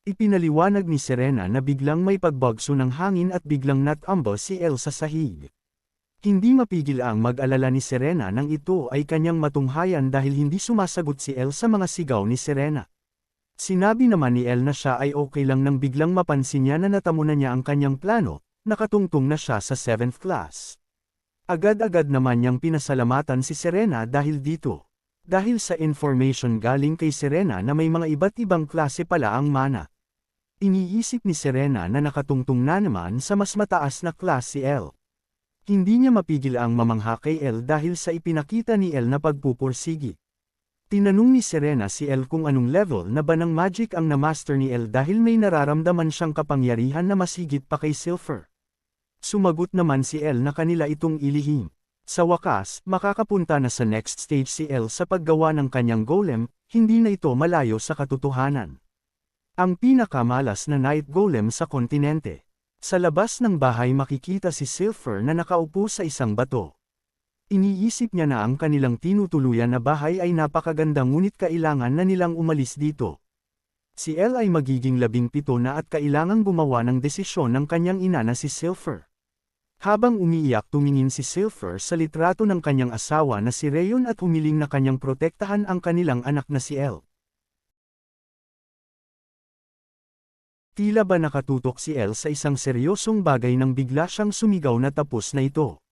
Ipinaliwanag ni Serena na biglang may pagbagso ng hangin at biglang natumba si El sa sahig. Hindi mapigil ang mag-alala ni Serena nang ito ay kanyang matunghayan dahil hindi sumasagot si El sa mga sigaw ni Serena. Sinabi naman ni El na siya ay okay lang nang biglang mapansin niya na natamo na niya ang kanyang plano, nakatungtong na siya sa 7th class. Agad-agad naman niyang pinasalamatan si Serena dahil dito. Dahil sa information galing kay Serena na may mga iba't ibang klase pala ang mana. Iniisip ni Serena na nakatungtong na naman sa mas mataas na class si El. Hindi niya mapigil ang mamangha kay El dahil sa ipinakita ni El na pagpupursigi. Tinanong ni Serena si El kung anong level na ba ng magic ang na-master ni El dahil may nararamdaman siyang kapangyarihan na mas higit pa kay Silver. Sumagot naman si El na kanila itong ilihim. Sa wakas, makakapunta na sa next stage si El sa paggawa ng kanyang golem, hindi na ito malayo sa katotohanan. Ang pinakamalas na night golem sa kontinente. Sa labas ng bahay makikita si Silver na nakaupo sa isang bato. Iniisip niya na ang kanilang tinutuluyan na bahay ay napakaganda ngunit kailangan na nilang umalis dito. Si El ay magiging 17 na at kailangang gumawa ng desisyon ng kanyang ina na si Silver. Habang umiiyak tumingin si Silver sa litrato ng kanyang asawa na si Rayon at humiling na kanyang protektahan ang kanilang anak na si El. Tila ba nakatutok si El sa isang seryosong bagay nang bigla siyang sumigaw na tapos na ito.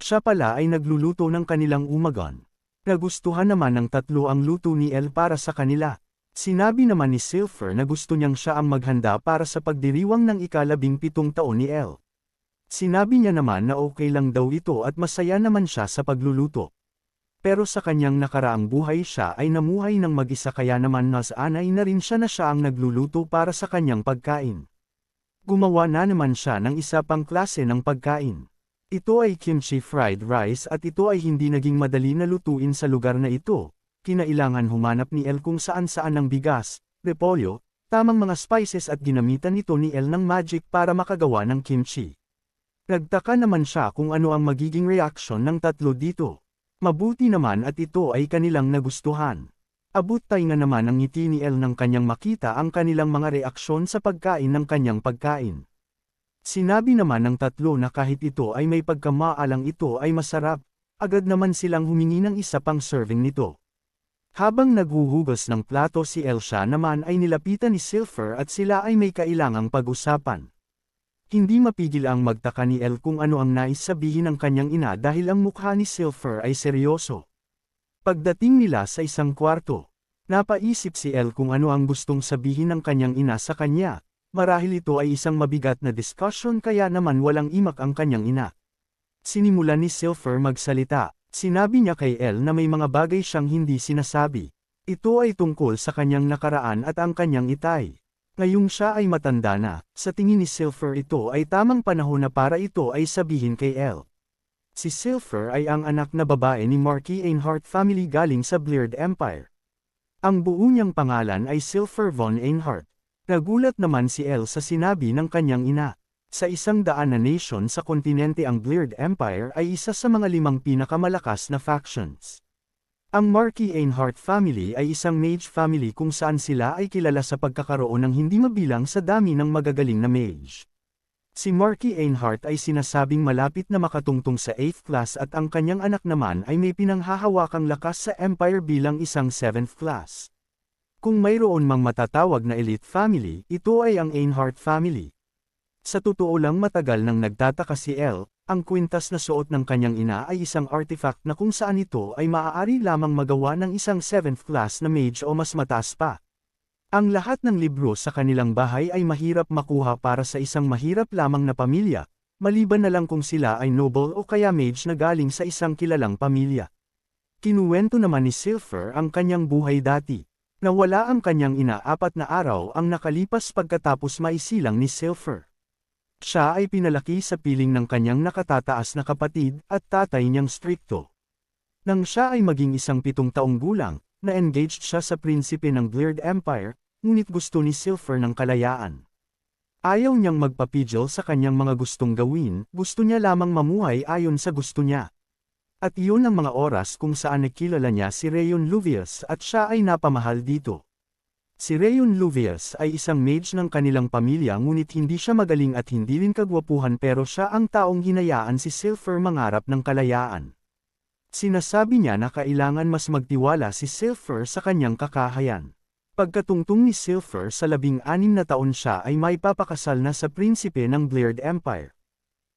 Siya pala ay nagluluto ng kanilang umagon. Nagustuhan naman ng tatlo ang luto ni El para sa kanila. Sinabi naman ni Silver na gusto niyang siya ang maghanda para sa pagdiriwang ng ika-17 taon ni El. Sinabi niya naman na okay lang daw ito at masaya naman siya sa pagluluto. Pero sa kanyang nakaraang buhay siya ay namuhay ng mag-isa kaya naman nasanay na rin siya na siya ang nagluluto para sa kanyang pagkain. Gumawa na naman siya ng isa pang klase ng pagkain. Ito ay kimchi fried rice at ito ay hindi naging madali na lutuin sa lugar na ito. Kinailangan humanap ni El kung saan-saan ng bigas, repolyo, tamang mga spices at ginamitan ito ni El ng magic para makagawa ng kimchi. Nagtaka naman siya kung ano ang magiging reaksyon ng tatlo dito. Mabuti naman at ito ay kanilang nagustuhan. Abot tainga naman ang ngiti ni El nang kanyang makita ang kanilang mga reaksyon sa pagkain ng kanyang pagkain. Sinabi naman ng tatlo na kahit ito ay may pagkamaalang ito ay masarap, agad naman silang humingi ng isa pang serving nito. Habang naghuhugas ng plato si El siya naman ay nilapitan ni Silver at sila ay may kailangang pag-usapan. Hindi mapigil ang magtaka ni El kung ano ang nais sabihin ng kanyang ina dahil ang mukha ni Silver ay seryoso. Pagdating nila sa isang kwarto, napaisip si El kung ano ang gustong sabihin ng kanyang ina sa kanya, marahil ito ay isang mabigat na discussion kaya naman walang imak ang kanyang ina. Sinimulan ni Silver magsalita, sinabi niya kay El na may mga bagay siyang hindi sinasabi. Ito ay tungkol sa kanyang nakaraan at ang kanyang itay. Ngayong siya ay matanda na, sa tingin ni Silver ito ay tamang panahon na para ito ay sabihin kay El. Si Silver ay ang anak na babae ni Marquis Einhart family galing sa Bleard Empire. Ang buo niyang pangalan ay Silver von Einhart. Nagulat naman si El sa sinabi ng kanyang ina. Sa 100 na nation sa kontinente ang Bleard Empire ay isa sa mga 5 pinakamalakas na factions. Ang Marquis Einhart family ay isang mage family kung saan sila ay kilala sa pagkakaroon ng hindi mabilang sa dami ng magagaling na mage. Si Marquis Einhart ay sinasabing malapit na makatungtong sa 8th class at ang kanyang anak naman ay may pinanghahawakang lakas sa Empire bilang isang 7th class. Kung mayroon mang matatawag na elite family, ito ay ang Einhart family. Sa totoo lang matagal nang nagtataka si Elle, ang kwintas na suot ng kanyang ina ay isang artifact na kung saan ito ay maaari lamang magawa ng isang 7th class na mage o mas mataas pa. Ang lahat ng libro sa kanilang bahay ay mahirap makuha para sa isang mahirap lamang na pamilya, maliban na lang kung sila ay noble o kaya mage na galing sa isang kilalang pamilya. Kinuwento naman ni Silver ang kanyang buhay dati. Nawala ang kanyang ina 4 na araw ang nakalipas pagkatapos maisilang ni Silver. Siya ay pinalaki sa piling ng kanyang nakatataas na kapatid at tatay niyang strikto. Nang siya ay maging isang 7 taong gulang, na-engaged siya sa prinsipe ng Bleared Empire, ngunit gusto ni Silver ng kalayaan. Ayaw niyang magpapigil sa kanyang mga gustong gawin, gusto niya lamang mamuhay ayon sa gusto niya. At iyon ang mga oras kung saan nakilala niya si Rayon Luvius at siya ay napamahal dito. Si Rayon Luvius ay isang mage ng kanilang pamilya ngunit hindi siya magaling at hindi rin kagwapuhan pero siya ang taong hinayaan si Silver mangarap ng kalayaan. Sinasabi niya na kailangan mas magtiwala si Silver sa kanyang kakayahan. Pagkatungtong ni Silver sa 16 na taon siya ay may papakasal na sa prinsipe ng Bleared Empire.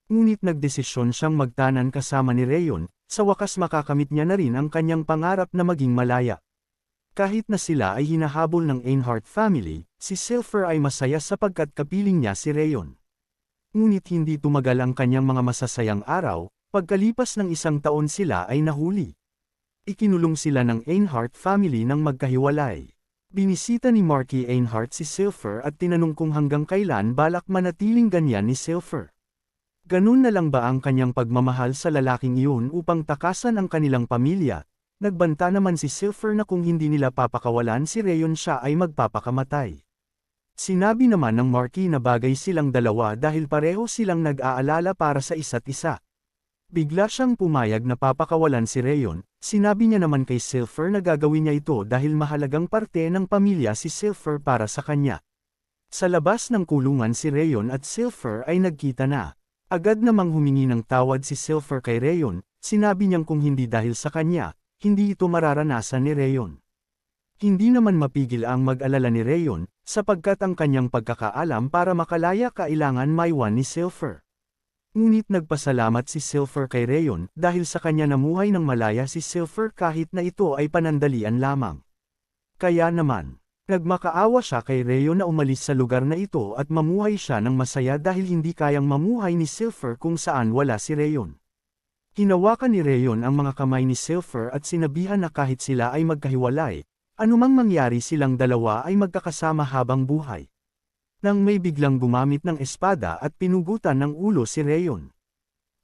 Ngunit nagdesisyon siyang magtanan kasama ni Rayon, sa wakas makakamit niya na rin ang kanyang pangarap na maging malaya. Kahit na sila ay hinahabol ng Einhart family, si Silver ay masaya sapagkat kapiling niya si Rayon. Ngunit hindi tumagal ang kanyang mga masasayang araw, pagkalipas ng 1 taon sila ay nahuli. Ikinulong sila ng Einhart family nang magkahiwalay. Binisita ni Marquis Einhart si Silver at tinanong kung hanggang kailan balak manatiling ganyan ni Silver. Ganun na lang ba ang kanyang pagmamahal sa lalaking iyon upang takasan ang kanilang pamilya? Nagbanta naman si Silver na kung hindi nila papakawalan si Rayon siya ay magpapakamatay. Sinabi naman ng Marquis na bagay silang dalawa dahil pareho silang nag-aalala para sa isa't isa. Bigla siyang pumayag na papakawalan si Rayon, sinabi niya naman kay Silver na gagawin niya ito dahil mahalagang parte ng pamilya si Silver para sa kanya. Sa labas ng kulungan si Rayon at Silver ay nagkita na. Agad namang humingi ng tawad si Silver kay Rayon, sinabi niyang kung hindi dahil sa kanya, hindi ito mararanasan ni Rayon. Hindi naman mapigil ang mag-alala ni Rayon, sapagkat ang kanyang pagkakaalam para makalaya kailangan maiwan ni Silver. Ngunit nagpasalamat si Silver kay Rayon dahil sa kanya namuhay ng malaya si Silver kahit na ito ay panandalian lamang. Kaya naman, nagmakaawa siya kay Rayon na umalis sa lugar na ito at mamuhay siya ng masaya dahil hindi kayang mamuhay ni Silver kung saan wala si Rayon. Hinawakan ni Rayon ang mga kamay ni Silver at sinabihan na kahit sila ay magkahiwalay, anumang mangyari silang dalawa ay magkakasama habang buhay. Nang may biglang gumamit ng espada at pinugutan ng ulo si Rayon.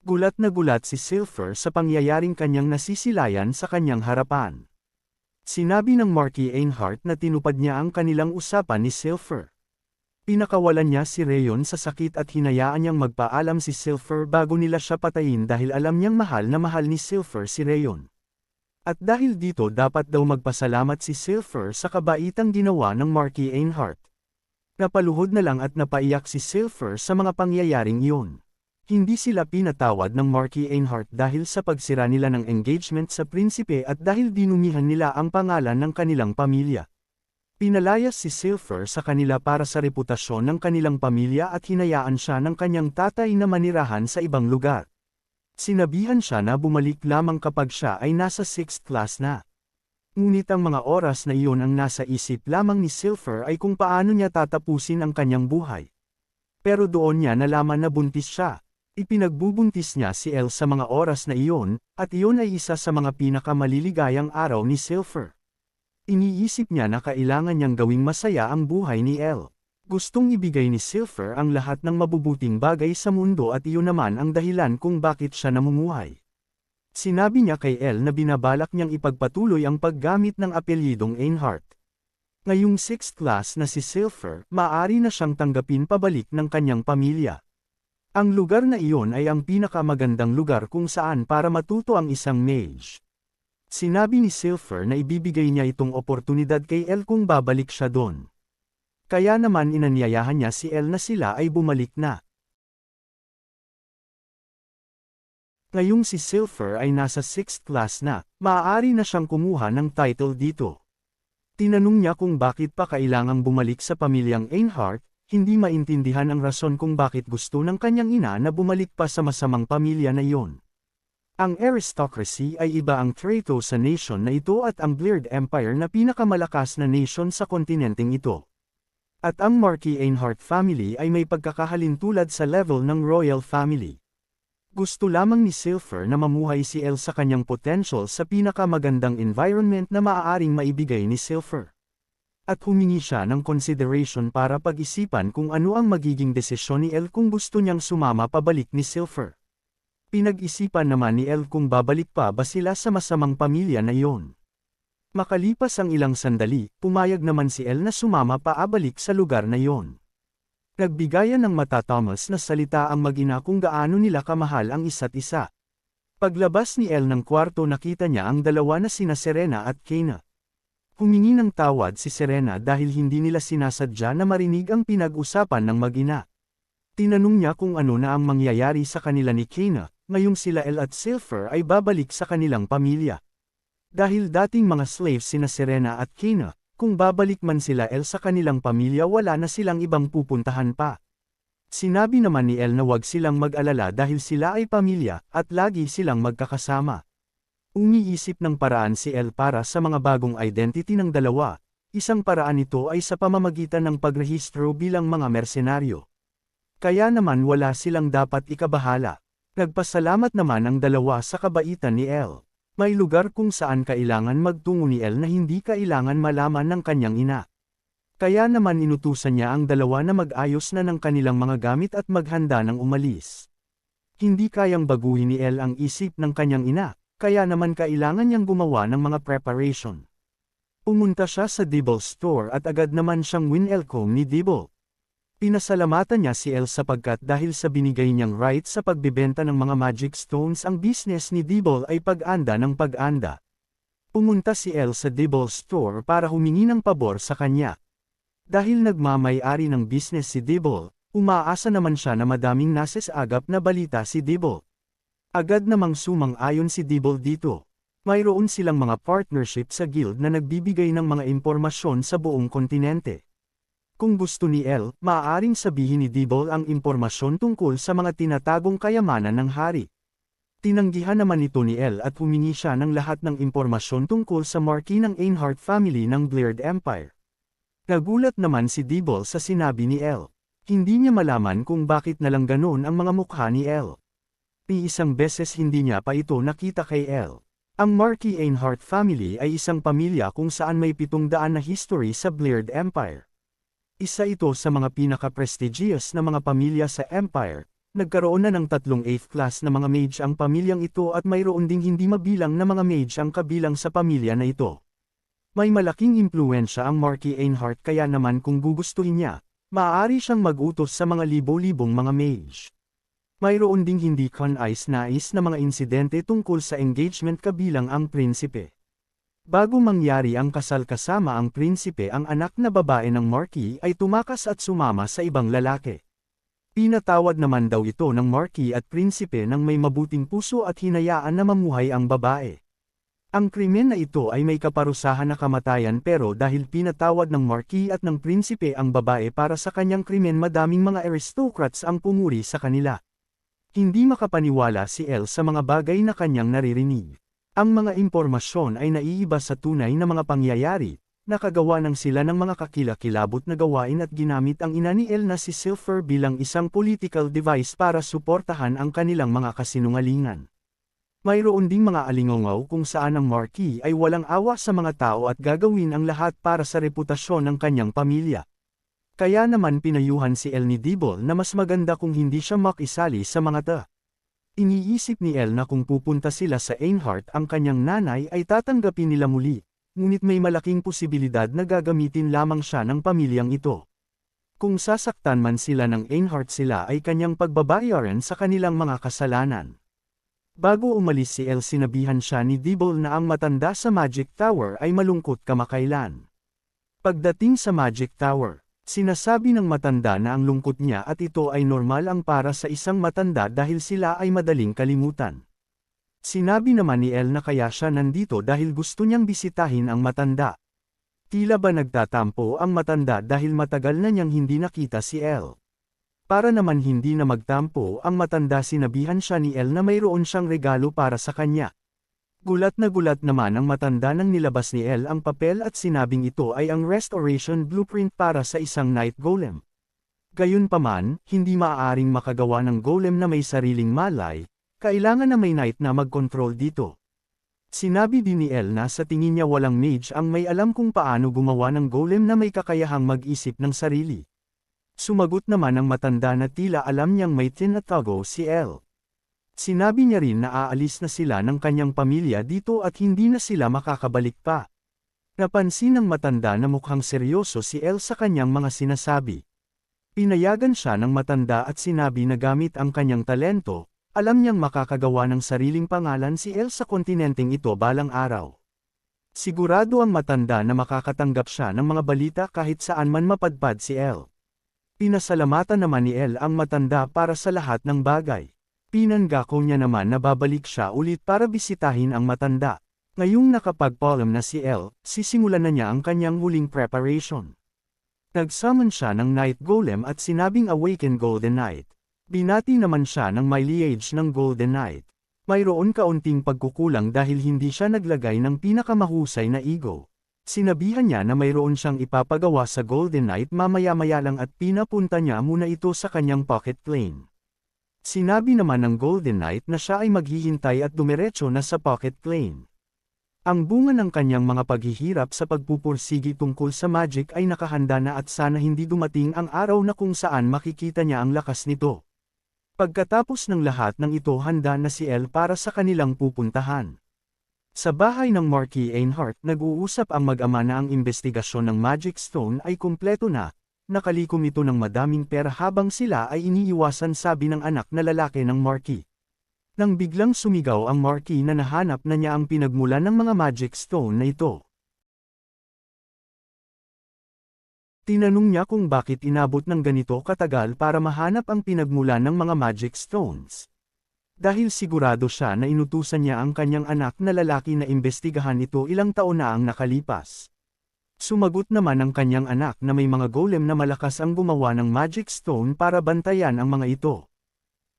Gulat na gulat si Silver sa pangyayaring kanyang nasisilayan sa kanyang harapan. Sinabi ng Marquis Einhart na tinupad niya ang kanilang usapan ni Silver. Pinakawalan niya si Rayon sa sakit at hinayaan niyang magpaalam si Silver bago nila siya patayin dahil alam niyang mahal na mahal ni Silver si Rayon. At dahil dito dapat daw magpasalamat si Silver sa kabaitang ginawa ng Marquis Einhart. Napaluhod na lang at napaiyak si Silver sa mga pangyayaring iyon. Hindi sila pinatawad ng Marquis Einhart dahil sa pagsira nila ng engagement sa prinsipe at dahil dinumihan nila ang pangalan ng kanilang pamilya. Pinalayas si Silver sa kanila para sa reputasyon ng kanilang pamilya at hinayaan siya ng kanyang tatay na manirahan sa ibang lugar. Sinabihan siya na bumalik lamang kapag siya ay nasa 6th class na. Ngunit ang mga oras na iyon ang nasa isip lamang ni Silver ay kung paano niya tatapusin ang kanyang buhay. Pero doon niya nalaman na buntis siya. Ipinagbubuntis niya si Elle sa mga oras na iyon, at iyon ay isa sa mga pinakamaliligayang araw ni Silver. Iniisip niya na kailangan niyang gawing masaya ang buhay ni Elle. Gustong ibigay ni Silver ang lahat ng mabubuting bagay sa mundo at iyon naman ang dahilan kung bakit siya namumuhay. Sinabi niya kay Elle na binabalak niyang ipagpatuloy ang paggamit ng apelyidong Einhart. Ngayong 6th class na si Silver, maaari na siyang tanggapin pabalik ng kanyang pamilya. Ang lugar na iyon ay ang pinakamagandang lugar kung saan para matuto ang isang mage. Sinabi ni Silver na ibibigay niya itong oportunidad kay Elle kung babalik siya doon. Kaya naman inanyayahan niya si Elle na sila ay bumalik na. Ngayong si Silver ay nasa 6th class na, maaari na siyang kumuha ng title dito. Tinanong niya kung bakit pa kailangang bumalik sa pamilyang Einhart, hindi maintindihan ang rason kung bakit gusto ng kanyang ina na bumalik pa sa masamang pamilya na iyon. Ang aristocracy ay iba ang traito sa nation na ito at ang Bleard Empire na pinakamalakas na nation sa kontinenteng ito. At ang Marquis Einhart family ay may pagkakahalintulad sa level ng royal family. Gusto lamang ni Silver na mamuhay si Elle sa kanyang potential sa pinakamagandang environment na maaaring maibigay ni Silver. At humingi siya ng consideration para pag-isipan kung ano ang magiging desisyon ni Elle kung gusto niyang sumama pabalik ni Silver. Pinag-isipan naman ni Elle kung babalik pa ba sila sa masamang pamilya na iyon. Makalipas ang ilang sandali, pumayag naman si Elle na sumama paabalik sa lugar na iyon. Nagbigayan ng matatamas na salita ang mag-ina kung gaano nila kamahal ang isa't isa. Paglabas ni Elle ng kwarto nakita niya ang dalawa na sina Serena at Kayna. Humingi ng tawad si Serena dahil hindi nila sinasadya na marinig ang pinag-usapan ng mag-ina. Tinanong niya kung ano na ang mangyayari sa kanila ni Kayna, ngayong sila Elle at Silver ay babalik sa kanilang pamilya. Dahil dating mga slaves sina Serena at Kayna, kung babalik man sila Elle sa kanilang pamilya wala na silang ibang pupuntahan pa. Sinabi naman ni Elle na wag silang mag-alala dahil sila ay pamilya at lagi silang magkakasama. Umiisip ng paraan si Elle para sa mga bagong identity ng dalawa, isang paraan nito ay sa pamamagitan ng pagrehistro bilang mga mersenaryo. Kaya naman wala silang dapat ikabahala. Nagpasalamat naman ang dalawa sa kabaitan ni Elle. May lugar kung saan kailangan magtungo ni Elle na hindi kailangan malaman ng kanyang ina. Kaya naman inutusan niya ang dalawa na mag-ayos na ng kanilang mga gamit at maghanda ng umalis. Hindi kayang baguhin ni Elle ang isip ng kanyang ina. Kaya naman kailangan niyang gumawa ng mga preparation. Pumunta siya sa Dibble store at agad naman siyang winelcome ni Dibble. Pinasalamatan niya si Elle sapagkat dahil sa binigay niyang right sa pagbibenta ng mga magic stones ang business ni Dibble ay pag-anda ng pag-anda. Pumunta si Elle sa Dibble store para humingi ng pabor sa kanya. Dahil nagmamay-ari ng business si Dibble, umaasa naman siya na madaming nasasagap na balita si Dibble. Agad namang sumang-ayon si Dibble dito. Mayroon silang mga partnership sa guild na nagbibigay ng mga impormasyon sa buong kontinente. Kung gusto ni Elle, maaaring sabihin ni Dibble ang impormasyon tungkol sa mga tinatagong kayamanan ng hari. Tinanggihan naman ito ni Elle at humingi siya ng lahat ng impormasyon tungkol sa Marquis ng Einhart family ng Bleard Empire. Nagulat naman si Dibble sa sinabi ni Elle. Hindi niya malaman kung bakit nalang ganoon ang mga mukha ni Elle. Isang beses hindi niya pa ito nakita kay Elle. Ang Marquis Einhart family ay isang pamilya kung saan may 700 na history sa Bleard Empire. Isa ito sa mga pinaka-prestigious na mga pamilya sa Empire. Nagkaroon na ng 3 8th class na mga mage ang pamilyang ito at mayroon ding hindi mabilang na mga mage ang kabilang sa pamilya na ito. May malaking impluensya ang Marquis Einhart kaya naman kung gugustuhin niya, maaari siyang mag-utos sa mga libo-libong mga mage. Mayroon ding hindi nais na mga insidente tungkol sa engagement kabilang ang prinsipe. Bago mangyari ang kasal kasama ang prinsipe ang anak na babae ng Marquis ay tumakas at sumama sa ibang lalaki. Pinatawad naman daw ito ng Marquis at prinsipe ng may mabuting puso at hinayaan na mamuhay ang babae. Ang krimen na ito ay may kaparusahan na kamatayan pero dahil pinatawad ng Marquis at ng prinsipe ang babae para sa kanyang krimen madaming mga aristocrats ang pumuri sa kanila. Hindi makapaniwala si Elle sa mga bagay na kanyang naririnig. Ang mga impormasyon ay naiiba sa tunay na mga pangyayari, nakagawa ng sila ng mga kakilakilabot na gawain at ginamit ang ina ni Elle na si Silver bilang isang political device para suportahan ang kanilang mga kasinungalingan. Mayroon ding mga alingongaw kung saan ang Marquis ay walang awa sa mga tao at gagawin ang lahat para sa reputasyon ng kanyang pamilya. Kaya naman pinayuhan si Elle ni Dibble na mas maganda kung hindi siya makisali sa mga ta. Iniisip ni Elle na kung pupunta sila sa Einhart ang kanyang nanay ay tatanggapin nila muli, ngunit may malaking posibilidad na gagamitin lamang siya ng pamilyang ito. Kung sasaktan man sila ng Einhart sila ay kanyang pagbabayaran sa kanilang mga kasalanan. Bago umalis si Elle sinabihan siya ni Dibble na ang matanda sa Magic Tower ay malungkot kamakailan. Pagdating sa Magic Tower, sinasabi ng matanda na ang lungkot niya at ito ay normal ang para sa isang matanda dahil sila ay madaling kalimutan. Sinabi naman ni Elle na kaya siya nandito dahil gusto niyang bisitahin ang matanda. Tila ba nagtatampo ang matanda dahil matagal na niyang hindi nakita si Elle. Para naman hindi na magtampo ang matanda, sinabihan siya ni Elle na mayroon siyang regalo para sa kanya. Gulat naman ang matanda nang nilabas ni Elle ang papel at sinabing ito ay ang restoration blueprint para sa isang night golem. Gayunpaman, hindi maaaring makagawa ng golem na may sariling malay, kailangan na may knight na mag-control dito. Sinabi din ni Elle na sa tingin niya walang mage ang may alam kung paano gumawa ng golem na may kakayahang mag-isip ng sarili. Sumagot naman ang matanda na tila alam niyang may tinatago si Elle. Sinabi niya rin na aalis na sila ng kanyang pamilya dito at hindi na sila makakabalik pa. Napansin ng matanda na mukhang seryoso si Elle sa kanyang mga sinasabi. Pinayagan siya ng matanda at sinabi na gamit ang kanyang talento, alam niyang makakagawa ng sariling pangalan si Elle sa kontinenteng ito balang araw. Sigurado ang matanda na makakatanggap siya ng mga balita kahit saan man mapadpad si Elle. Pinasalamatan naman ni Elle ang matanda para sa lahat ng bagay. Pinangako niya naman na babalik siya ulit para bisitahin ang matanda. Ngayong nakapag-polem na si Elle, sisimulan na niya ang kanyang huling preparation. Nag-summon siya ng Night Golem at sinabing Awaken Golden Knight. Binati naman siya ng may liege ng Golden Knight. Mayroon kaunting pagkukulang dahil hindi siya naglagay ng pinakamahusay na ego. Sinabihan niya na mayroon siyang ipapagawa sa Golden Knight mamaya-maya lang at pinapunta niya muna ito sa kanyang pocket plane. Sinabi naman ng Golden Knight na siya ay maghihintay at dumiretso na sa pocket plane. Ang bunga ng kanyang mga paghihirap sa pagpupursigi tungkol sa magic ay nakahanda na at sana hindi dumating ang araw na kung saan makikita niya ang lakas nito. Pagkatapos ng lahat ng ito, handa na si Elle para sa kanilang pupuntahan. Sa bahay ng Marquis Einhart, nag-uusap ang mag-ama na ang investigasyon ng Magic Stone ay kumpleto na. Nakalikom ito ng madaming pera habang sila ay iniiwasan, sabi ng anak na lalaki ng Marquis. Nang biglang sumigaw ang Marquis na nahanap na niya ang pinagmulan ng mga Magic Stone na ito. Tinanong niya kung bakit inabot ng ganito katagal para mahanap ang pinagmulan ng mga Magic Stones. Dahil sigurado siya na inutusan niya ang kanyang anak na lalaki na imbestigahan ito ilang taon na ang nakalipas. Sumagot naman ang kanyang anak na may mga golem na malakas ang gumawa ng Magic Stone para bantayan ang mga ito.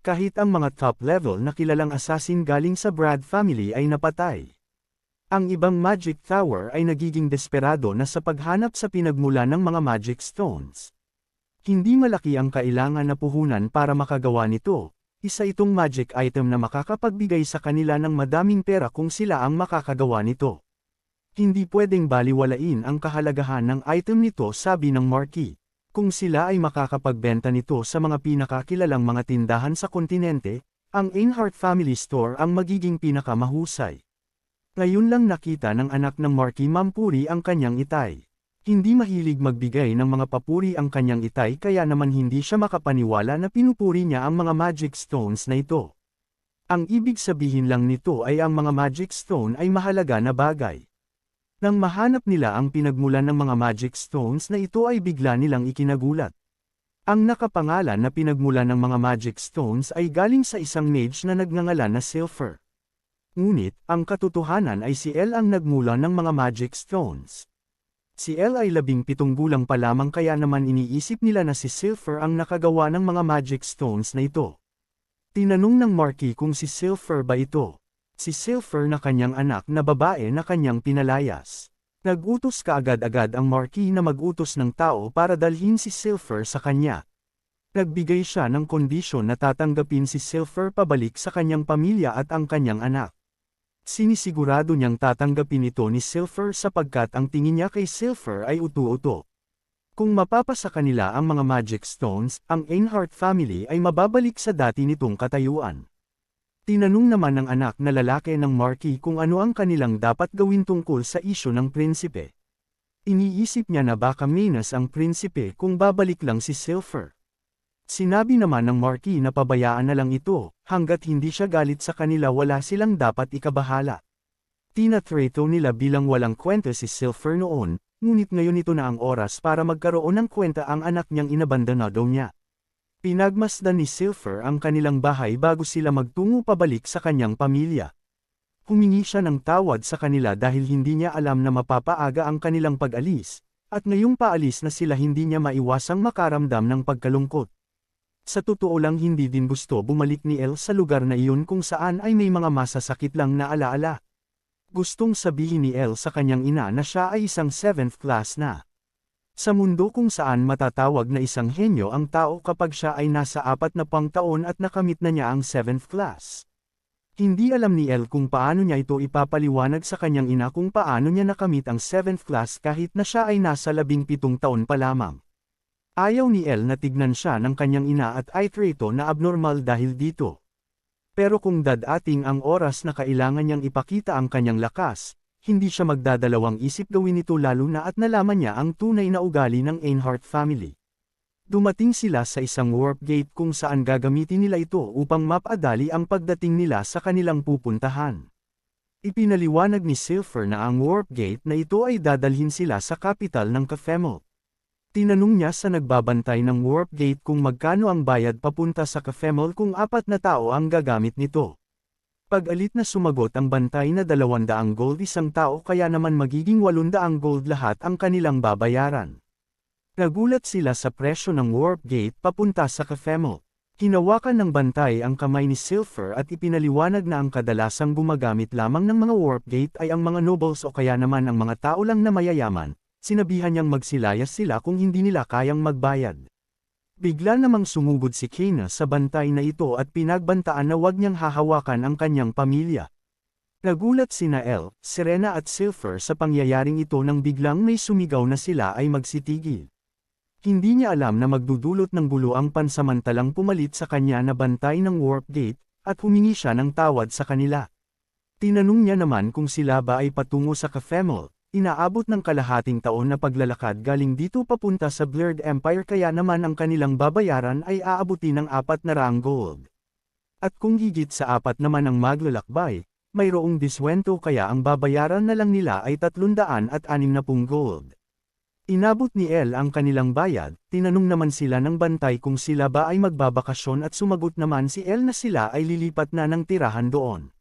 Kahit ang mga top-level na kilalang assassin galing sa Brad family ay napatay. Ang ibang Magic Tower ay nagiging desperado na sa paghanap sa pinagmula ng mga Magic Stones. Hindi malaki ang kailangan na puhunan para makagawa nito, isa itong magic item na makakapagbigay sa kanila ng madaming pera kung sila ang makakagawa nito. Hindi pwedeng baliwalain ang kahalagahan ng item nito, sabi ng Marquis. Kung sila ay makakapagbenta nito sa mga pinakakilalang mga tindahan sa kontinente, ang Einhart Family Store ang magiging pinakamahusay. Ngayon lang nakita ng anak ng Marquis mampuri ang kanyang itay. Hindi mahilig magbigay ng mga papuri ang kanyang itay, kaya naman hindi siya makapaniwala na pinupuri niya ang mga Magic Stones na ito. Ang ibig sabihin lang nito ay ang mga Magic Stone ay mahalaga na bagay. Nang mahanap nila ang pinagmulan ng mga Magic Stones na ito ay bigla nilang ikinagulat. Ang nakapangalan na pinagmulan ng mga Magic Stones ay galing sa isang mage na nagngangalan na Silver. Ngunit, ang katotohanan ay si Elle ang nagmula ng mga Magic Stones. Si Elle ay 17 gulang pa lamang, kaya naman iniisip nila na si Silver ang nakagawa ng mga Magic Stones na ito. Tinanong ng Marquis kung si Silver ba ito. Si Silver na kanyang anak na babae na kanyang pinalayas. Nag-utos kaagad-agad ang Marquis na mag-utos ng tao para dalhin si Silver sa kanya. Nagbigay siya ng kondisyon na tatanggapin si Silver pabalik sa kanyang pamilya at ang kanyang anak. Sinisigurado niyang tatanggapin ito ni Silver sapagkat ang tingin niya kay Silver ay utu-uto. Kung mapapasa kanila ang mga Magic Stones, ang Einhart family ay mababalik sa dati nitong katayuan. Tinanong naman ng anak na lalaki ng Marquis kung ano ang kanilang dapat gawin tungkol sa isyu ng prinsipe. Iniisip niya na baka minus ang prinsipe kung babalik lang si Silver. Sinabi naman ng Marquis na pabayaan na lang ito, hanggat hindi siya galit sa kanila wala silang dapat ikabahala. Tinatrato nila bilang walang kwenta si Silver noon, ngunit ngayon ito na ang oras para magkaroon ng kwenta ang anak niyang inabandonado niya. Pinagmasdan ni Silver ang kanilang bahay bago sila magtungo pabalik sa kanyang pamilya. Humingi siya ng tawad sa kanila dahil hindi niya alam na mapapaaga ang kanilang pag-alis, at ngayong paalis na sila hindi niya maiwasang makaramdam ng pagkalungkot. Sa totoo lang hindi din gusto bumalik ni Elle sa lugar na iyon kung saan ay may mga masasakit lang na alaala. Gustong sabihin ni Elle sa kanyang ina na siya ay isang 7th class na. Sa mundo kung saan matatawag na isang henyo ang tao kapag siya ay nasa 4 na pang taon at nakamit na niya ang 7th class. Hindi alam ni Elle kung paano niya ito ipapaliwanag sa kanyang ina kung paano niya nakamit ang 7th class kahit na siya ay nasa 17 taon pa lamang. Ayaw ni Elle na tignan siya ng kanyang ina at ay ito na abnormal dahil dito. Pero kung dadating ang oras na kailangan niyang ipakita ang kanyang lakas, hindi siya magdadalawang isip gawin ito lalo na at nalaman niya ang tunay na ugali ng Einhart family. Dumating sila sa isang warp gate kung saan gagamitin nila ito upang mapadali ang pagdating nila sa kanilang pupuntahan. Ipinaliwanag ni Silver na ang warp gate na ito ay dadalhin sila sa kapital ng Cafemel. Tinanong niya sa nagbabantay ng warp gate kung magkano ang bayad papunta sa Cafemel kung 4 na tao ang gagamit nito. Pag-alit na sumagot ang bantay na 200 gold isang tao kaya naman magiging 800 gold lahat ang kanilang babayaran. Nagulat sila sa presyo ng warp gate papunta sa Cafemel. Hinawakan ng bantay ang kamay ni Silver at ipinaliwanag na ang kadalasang gumagamit lamang ng mga warp gate ay ang mga nobles o kaya naman ang mga tao lang na mayayaman. Sinabihan niyang magsilayas sila kung hindi nila kayang magbayad. Bigla namang sumugod si Kena sa bantay na ito at pinagbantaan na wag niyang hahawakan ang kanyang pamilya. Nagulat sina Elle, Serena at Silver sa pangyayaring ito nang biglang may sumigaw na sila ay magsitigil. Hindi niya alam na magdudulot ng gulo ang pansamantalang pumalit sa kanya na bantay ng warp gate, at humingi siya ng tawad sa kanila. Tinanong niya naman kung sila ba ay patungo sa Cafemel. Inaabot ng kalahating taon na paglalakad galing dito papunta sa Blurred Empire kaya naman ang kanilang babayaran ay aabuti ng 400 gold. At kung higit sa 4 naman ang maglalakbay, mayroong diswento kaya ang babayaran na lang nila ay 360 gold. Inabot ni Elle ang kanilang bayad, tinanong naman sila ng bantay kung sila ba ay magbabakasyon at sumagot naman si Elle na sila ay lilipat na ng tirahan doon.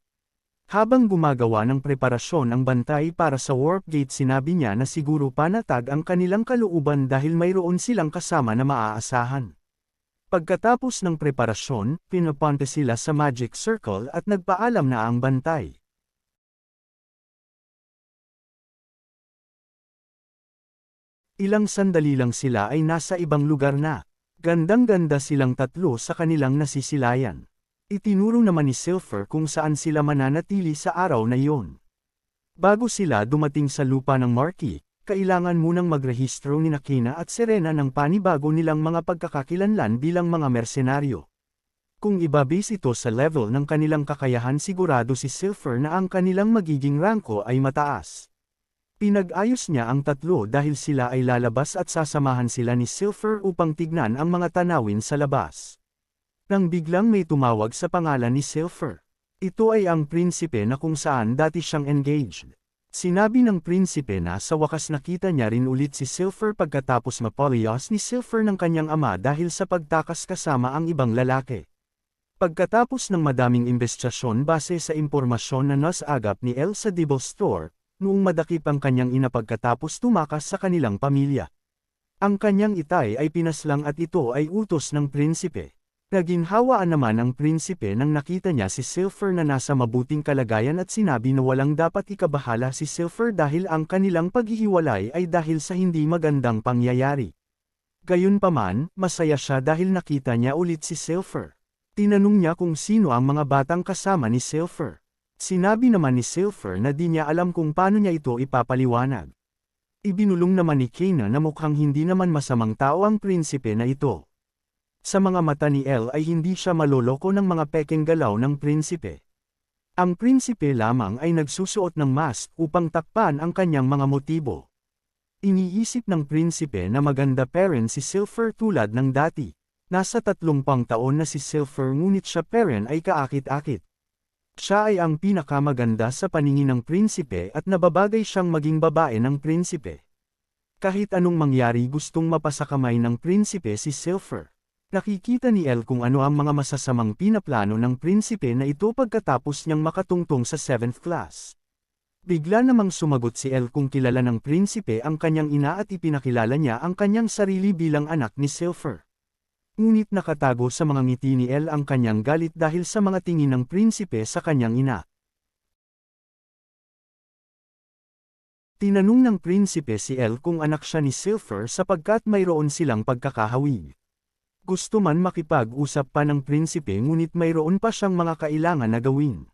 Habang gumagawa ng preparasyon ang bantay para sa warp gate sinabi niya na siguro panatag ang kanilang kalooban dahil mayroon silang kasama na maaasahan. Pagkatapos ng preparasyon, pinapunta sila sa Magic Circle at nagpaalam na ang bantay. Ilang sandali lang sila ay nasa ibang lugar na. Gandang-ganda silang tatlo sa kanilang nasisilayan. Itinuro naman ni Silver kung saan sila mananatili sa araw na iyon. Bago sila dumating sa lupa ng Marquis, kailangan munang magrehistro ni Kena at Serena ng panibago nilang mga pagkakakilanlan bilang mga mersenaryo. Kung ibabase ito sa level ng kanilang kakayahan sigurado si Silver na ang kanilang magiging rangko ay mataas. Pinag-ayos niya ang tatlo dahil sila ay lalabas at sasamahan sila ni Silver upang tignan ang mga tanawin sa labas. Nang biglang may tumawag sa pangalan ni Silver. Ito ay ang prinsipe na kung saan dati siyang engaged. Sinabi ng prinsipe na sa wakas nakita niya rin ulit si Silver pagkatapos mapolyos ni Silver ng kanyang ama dahil sa pagtakas kasama ang ibang lalaki. Pagkatapos ng madaming imbestigasyon base sa impormasyon na nasagap ni Elle sa Dibble Store, noong madakip ang kanyang ina pagkatapos tumakas sa kanilang pamilya. Ang kanyang itay ay pinaslang at ito ay utos ng prinsipe. Naginhawaan naman ang prinsipe nang nakita niya si Silver na nasa mabuting kalagayan at sinabi na walang dapat ikabahala si Silver dahil ang kanilang paghihiwalay ay dahil sa hindi magandang pangyayari. Gayunpaman, masaya siya dahil nakita niya ulit si Silver. Tinanong niya kung sino ang mga batang kasama ni Silver. Sinabi naman ni Silver na di niya alam kung paano niya ito ipapaliwanag. Ibinulong naman ni Kena na mukhang hindi naman masamang tao ang prinsipe na ito. Sa mga mata ni Elle ay hindi siya maloloko ng mga pekeng galaw ng prinsipe. Ang prinsipe lamang ay nagsusuot ng mask upang takpan ang kanyang mga motibo. Iniisip ng prinsipe na maganda parent si Silver tulad ng dati. Nasa 30 taon na si Silver ngunit siya parent ay kaakit-akit. Siya ay ang pinakamaganda sa paningin ng prinsipe at nababagay siyang maging babae ng prinsipe. Kahit anong mangyari gustong mapasakamay ng prinsipe si Silver. Nakikita ni Elle kung ano ang mga masasamang pinaplano ng prinsipe na ito pagkatapos niyang makatungtong sa 7th class. Bigla namang sumagot si Elle kung kilala ng prinsipe ang kanyang ina at ipinakilala niya ang kanyang sarili bilang anak ni Silver. Ngunit nakatago sa mga ngiti ni Elle ang kanyang galit dahil sa mga tingin ng prinsipe sa kanyang ina. Tinanong ng prinsipe si Elle kung anak siya ni Silver sapagkat mayroon silang pagkakahawig. Gusto man makipag-usap pa ng prinsipe ngunit mayroon pa siyang mga kailangan na gawin.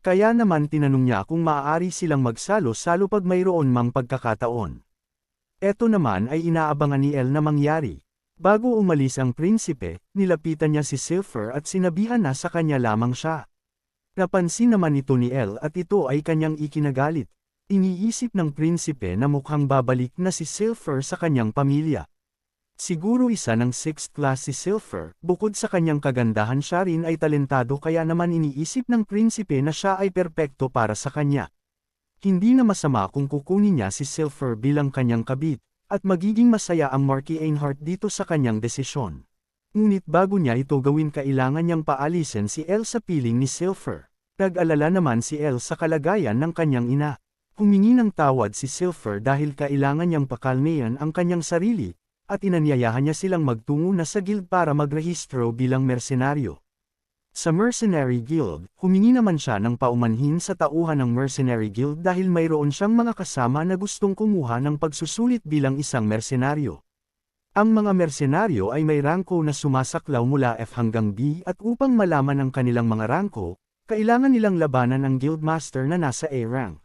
Kaya naman tinanong niya kung maaari silang magsalo-salo pag mayroon mang pagkakataon. Eto naman ay inaabangan ni Elle na mangyari. Bago umalis ang prinsipe, nilapitan niya si Silver at sinabihan na sa kanya lamang siya. Napansin naman ito ni Elle at ito ay kanyang ikinagalit. Iniisip ng prinsipe na mukhang babalik na si Silver sa kanyang pamilya. Siguro isa ng 6th class si Silver, bukod sa kanyang kagandahan siya rin ay talentado kaya naman iniisip ng prinsipe na siya ay perpekto para sa kanya. Hindi na masama kung kukunin niya si Silver bilang kanyang kabit, at magiging masaya ang Marky Einhart dito sa kanyang desisyon. Ngunit bago niya ito gawin kailangan niyang paalisin si Elle sa piling ni Silver. Nag-alala naman si Elle sa kalagayan ng kanyang ina. Humingi ng tawad si Silver dahil kailangan niyang pakalmayan ang kanyang sarili, at inanyayahan niya silang magtungo na sa guild para magrehistro bilang mersenaryo. Sa Mercenary Guild, humingi naman siya ng paumanhin sa tauhan ng Mercenary Guild dahil mayroon siyang mga kasama na gustong kumuha ng pagsusulit bilang isang mersenaryo. Ang mga mersenaryo ay may rangko na sumasaklaw mula F hanggang B at upang malaman ang kanilang mga rangko, kailangan nilang labanan ang Guildmaster na nasa A rank.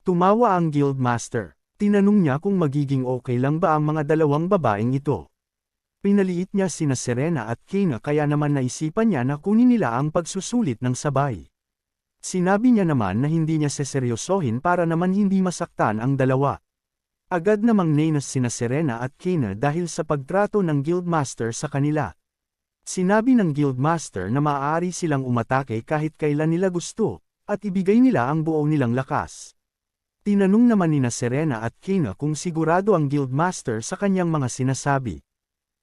Tumawa ang Guildmaster. Tinanong niya kung magiging okay lang ba ang mga dalawang babaeng ito. Pinaliit niya sina Serena at Kayna kaya naman naisipan niya na kunin nila ang pagsusulit ng sabay. Sinabi niya naman na hindi niya seseryosohin para naman hindi masaktan ang dalawa. Agad namang nainas sina Serena at Kayna dahil sa pagtrato ng Guildmaster sa kanila. Sinabi ng Guildmaster na maaari silang umatake kahit kailan nila gusto, at ibigay nila ang buo nilang lakas. Tinanong naman nina Serena at Kayna kung sigurado ang Guildmaster sa kanyang mga sinasabi.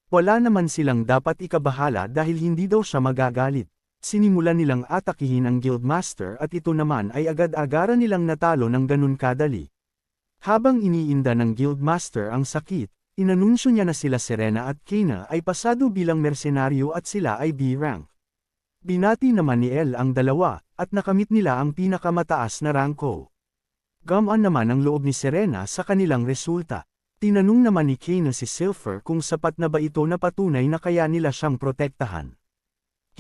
Wala naman silang dapat ikabahala dahil hindi daw siya magagalit. Sinimulan nilang atakihin ang Guildmaster at ito naman ay agad-agaran nilang natalo ng ganun kadali. Habang iniinda ng Guildmaster ang sakit, inanunsyo niya na sila Serena at Kayna ay pasado bilang mersenaryo at sila ay B rank. Binati naman ni Elle ang dalawa, at nakamit nila ang pinakamataas na rangko. Gamaan naman ang loob ni Serena sa kanilang resulta. Tinanong naman ni Kayna si Silver kung sapat na ba ito na patunay na kaya nila siyang protektahan.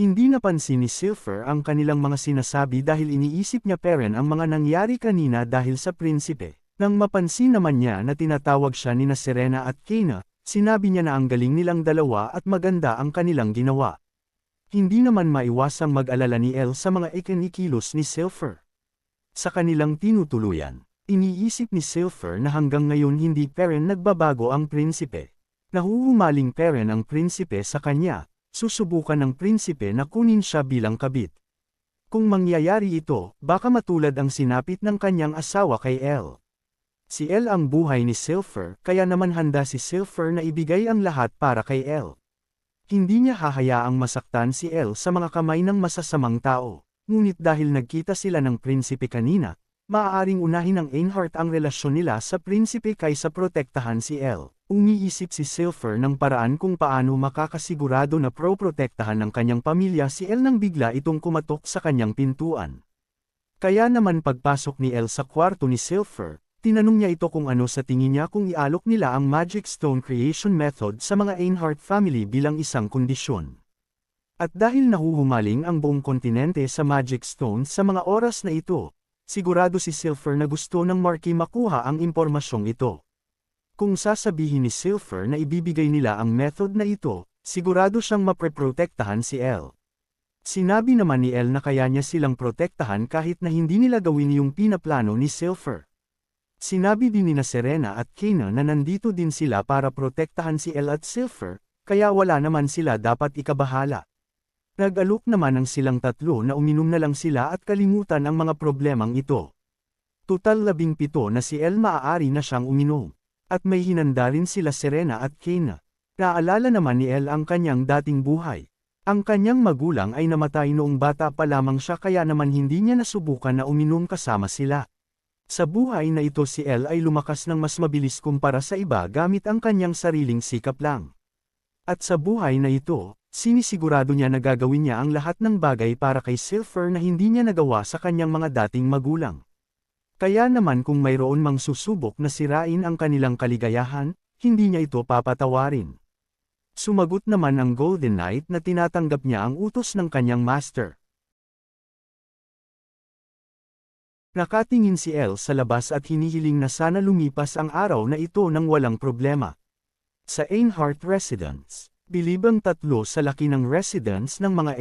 Hindi napansin ni Silver ang kanilang mga sinasabi dahil iniisip niya pa rin ang mga nangyari kanina dahil sa prinsipe. Nang mapansin naman niya na tinatawag siya nina Serena at Kayna, sinabi niya na ang galing nilang dalawa at maganda ang kanilang ginawa. Hindi naman maiwasang mag-alala ni Elle sa mga ikinikilos ni Silver. Sa kanilang tinutuluyan, iniisip ni Silver na hanggang ngayon hindi pa rin nagbabago ang prinsipe. Nahuhumaling pa rin ang prinsipe sa kanya, susubukan ng prinsipe na kunin siya bilang kabit. Kung mangyayari ito, baka matulad ang sinapit ng kanyang asawa kay Elle. Si Elle ang buhay ni Silver kaya naman handa si Silver na ibigay ang lahat para kay Elle. Hindi niya hahayaang masaktan si Elle sa mga kamay ng masasamang tao. Ngunit dahil nagkita sila ng prinsipe kanina, maaaring unahin ng Einhart ang relasyon nila sa prinsipe kaysa protektahan si Elle. Umiisip si Silver ng paraan kung paano makakasigurado na pro-protektahan ng kanyang pamilya si Elle nang bigla itong kumatok sa kanyang pintuan. Kaya naman pagpasok ni Elle sa kwarto ni Silver, tinanong niya ito kung ano sa tingin niya kung ialok nila ang Magic Stone Creation Method sa mga Einhart family bilang isang kondisyon. At dahil nahuhumaling ang buong kontinente sa Magic Stone sa mga oras na ito, sigurado si Silver na gusto ng Marky makuha ang impormasyong ito. Kung sasabihin ni Silver na ibibigay nila ang method na ito, sigurado siyang mapreprotektahan si Elle. Sinabi naman ni Elle na kaya niya silang protektahan kahit na hindi nila gawin yung pinaplano ni Silver. Sinabi din nina Serena at Kayna na nandito din sila para protektahan si Elle at Silver, kaya wala naman sila dapat ikabahala. Nag-alok naman ang silang tatlo na uminom na lang sila at kalimutan ang mga problemang ito. Total 17 na si Elle maaari na siyang uminom. At may hinanda rin sila Serena at Kayna. Naalala naman ni Elle ang kanyang dating buhay. Ang kanyang magulang ay namatay noong bata pa lamang siya kaya naman hindi niya nasubukan na uminom kasama sila. Sa buhay na ito si Elle ay lumakas ng mas mabilis kumpara sa iba gamit ang kanyang sariling sikap lang. At sa buhay na ito, sinisigurado niya na gagawin niya ang lahat ng bagay para kay Silver na hindi niya nagawa sa kanyang mga dating magulang. Kaya naman kung mayroon mang susubok na sirain ang kanilang kaligayahan, hindi niya ito papatawarin. Sumagot naman ang Golden Knight na tinatanggap niya ang utos ng kanyang master. Nakatingin si Elle sa labas at hinihiling na sana lumipas ang araw na ito nang walang problema. Sa Einhart Residence, bilibang 3 sa laki ng residence ng mga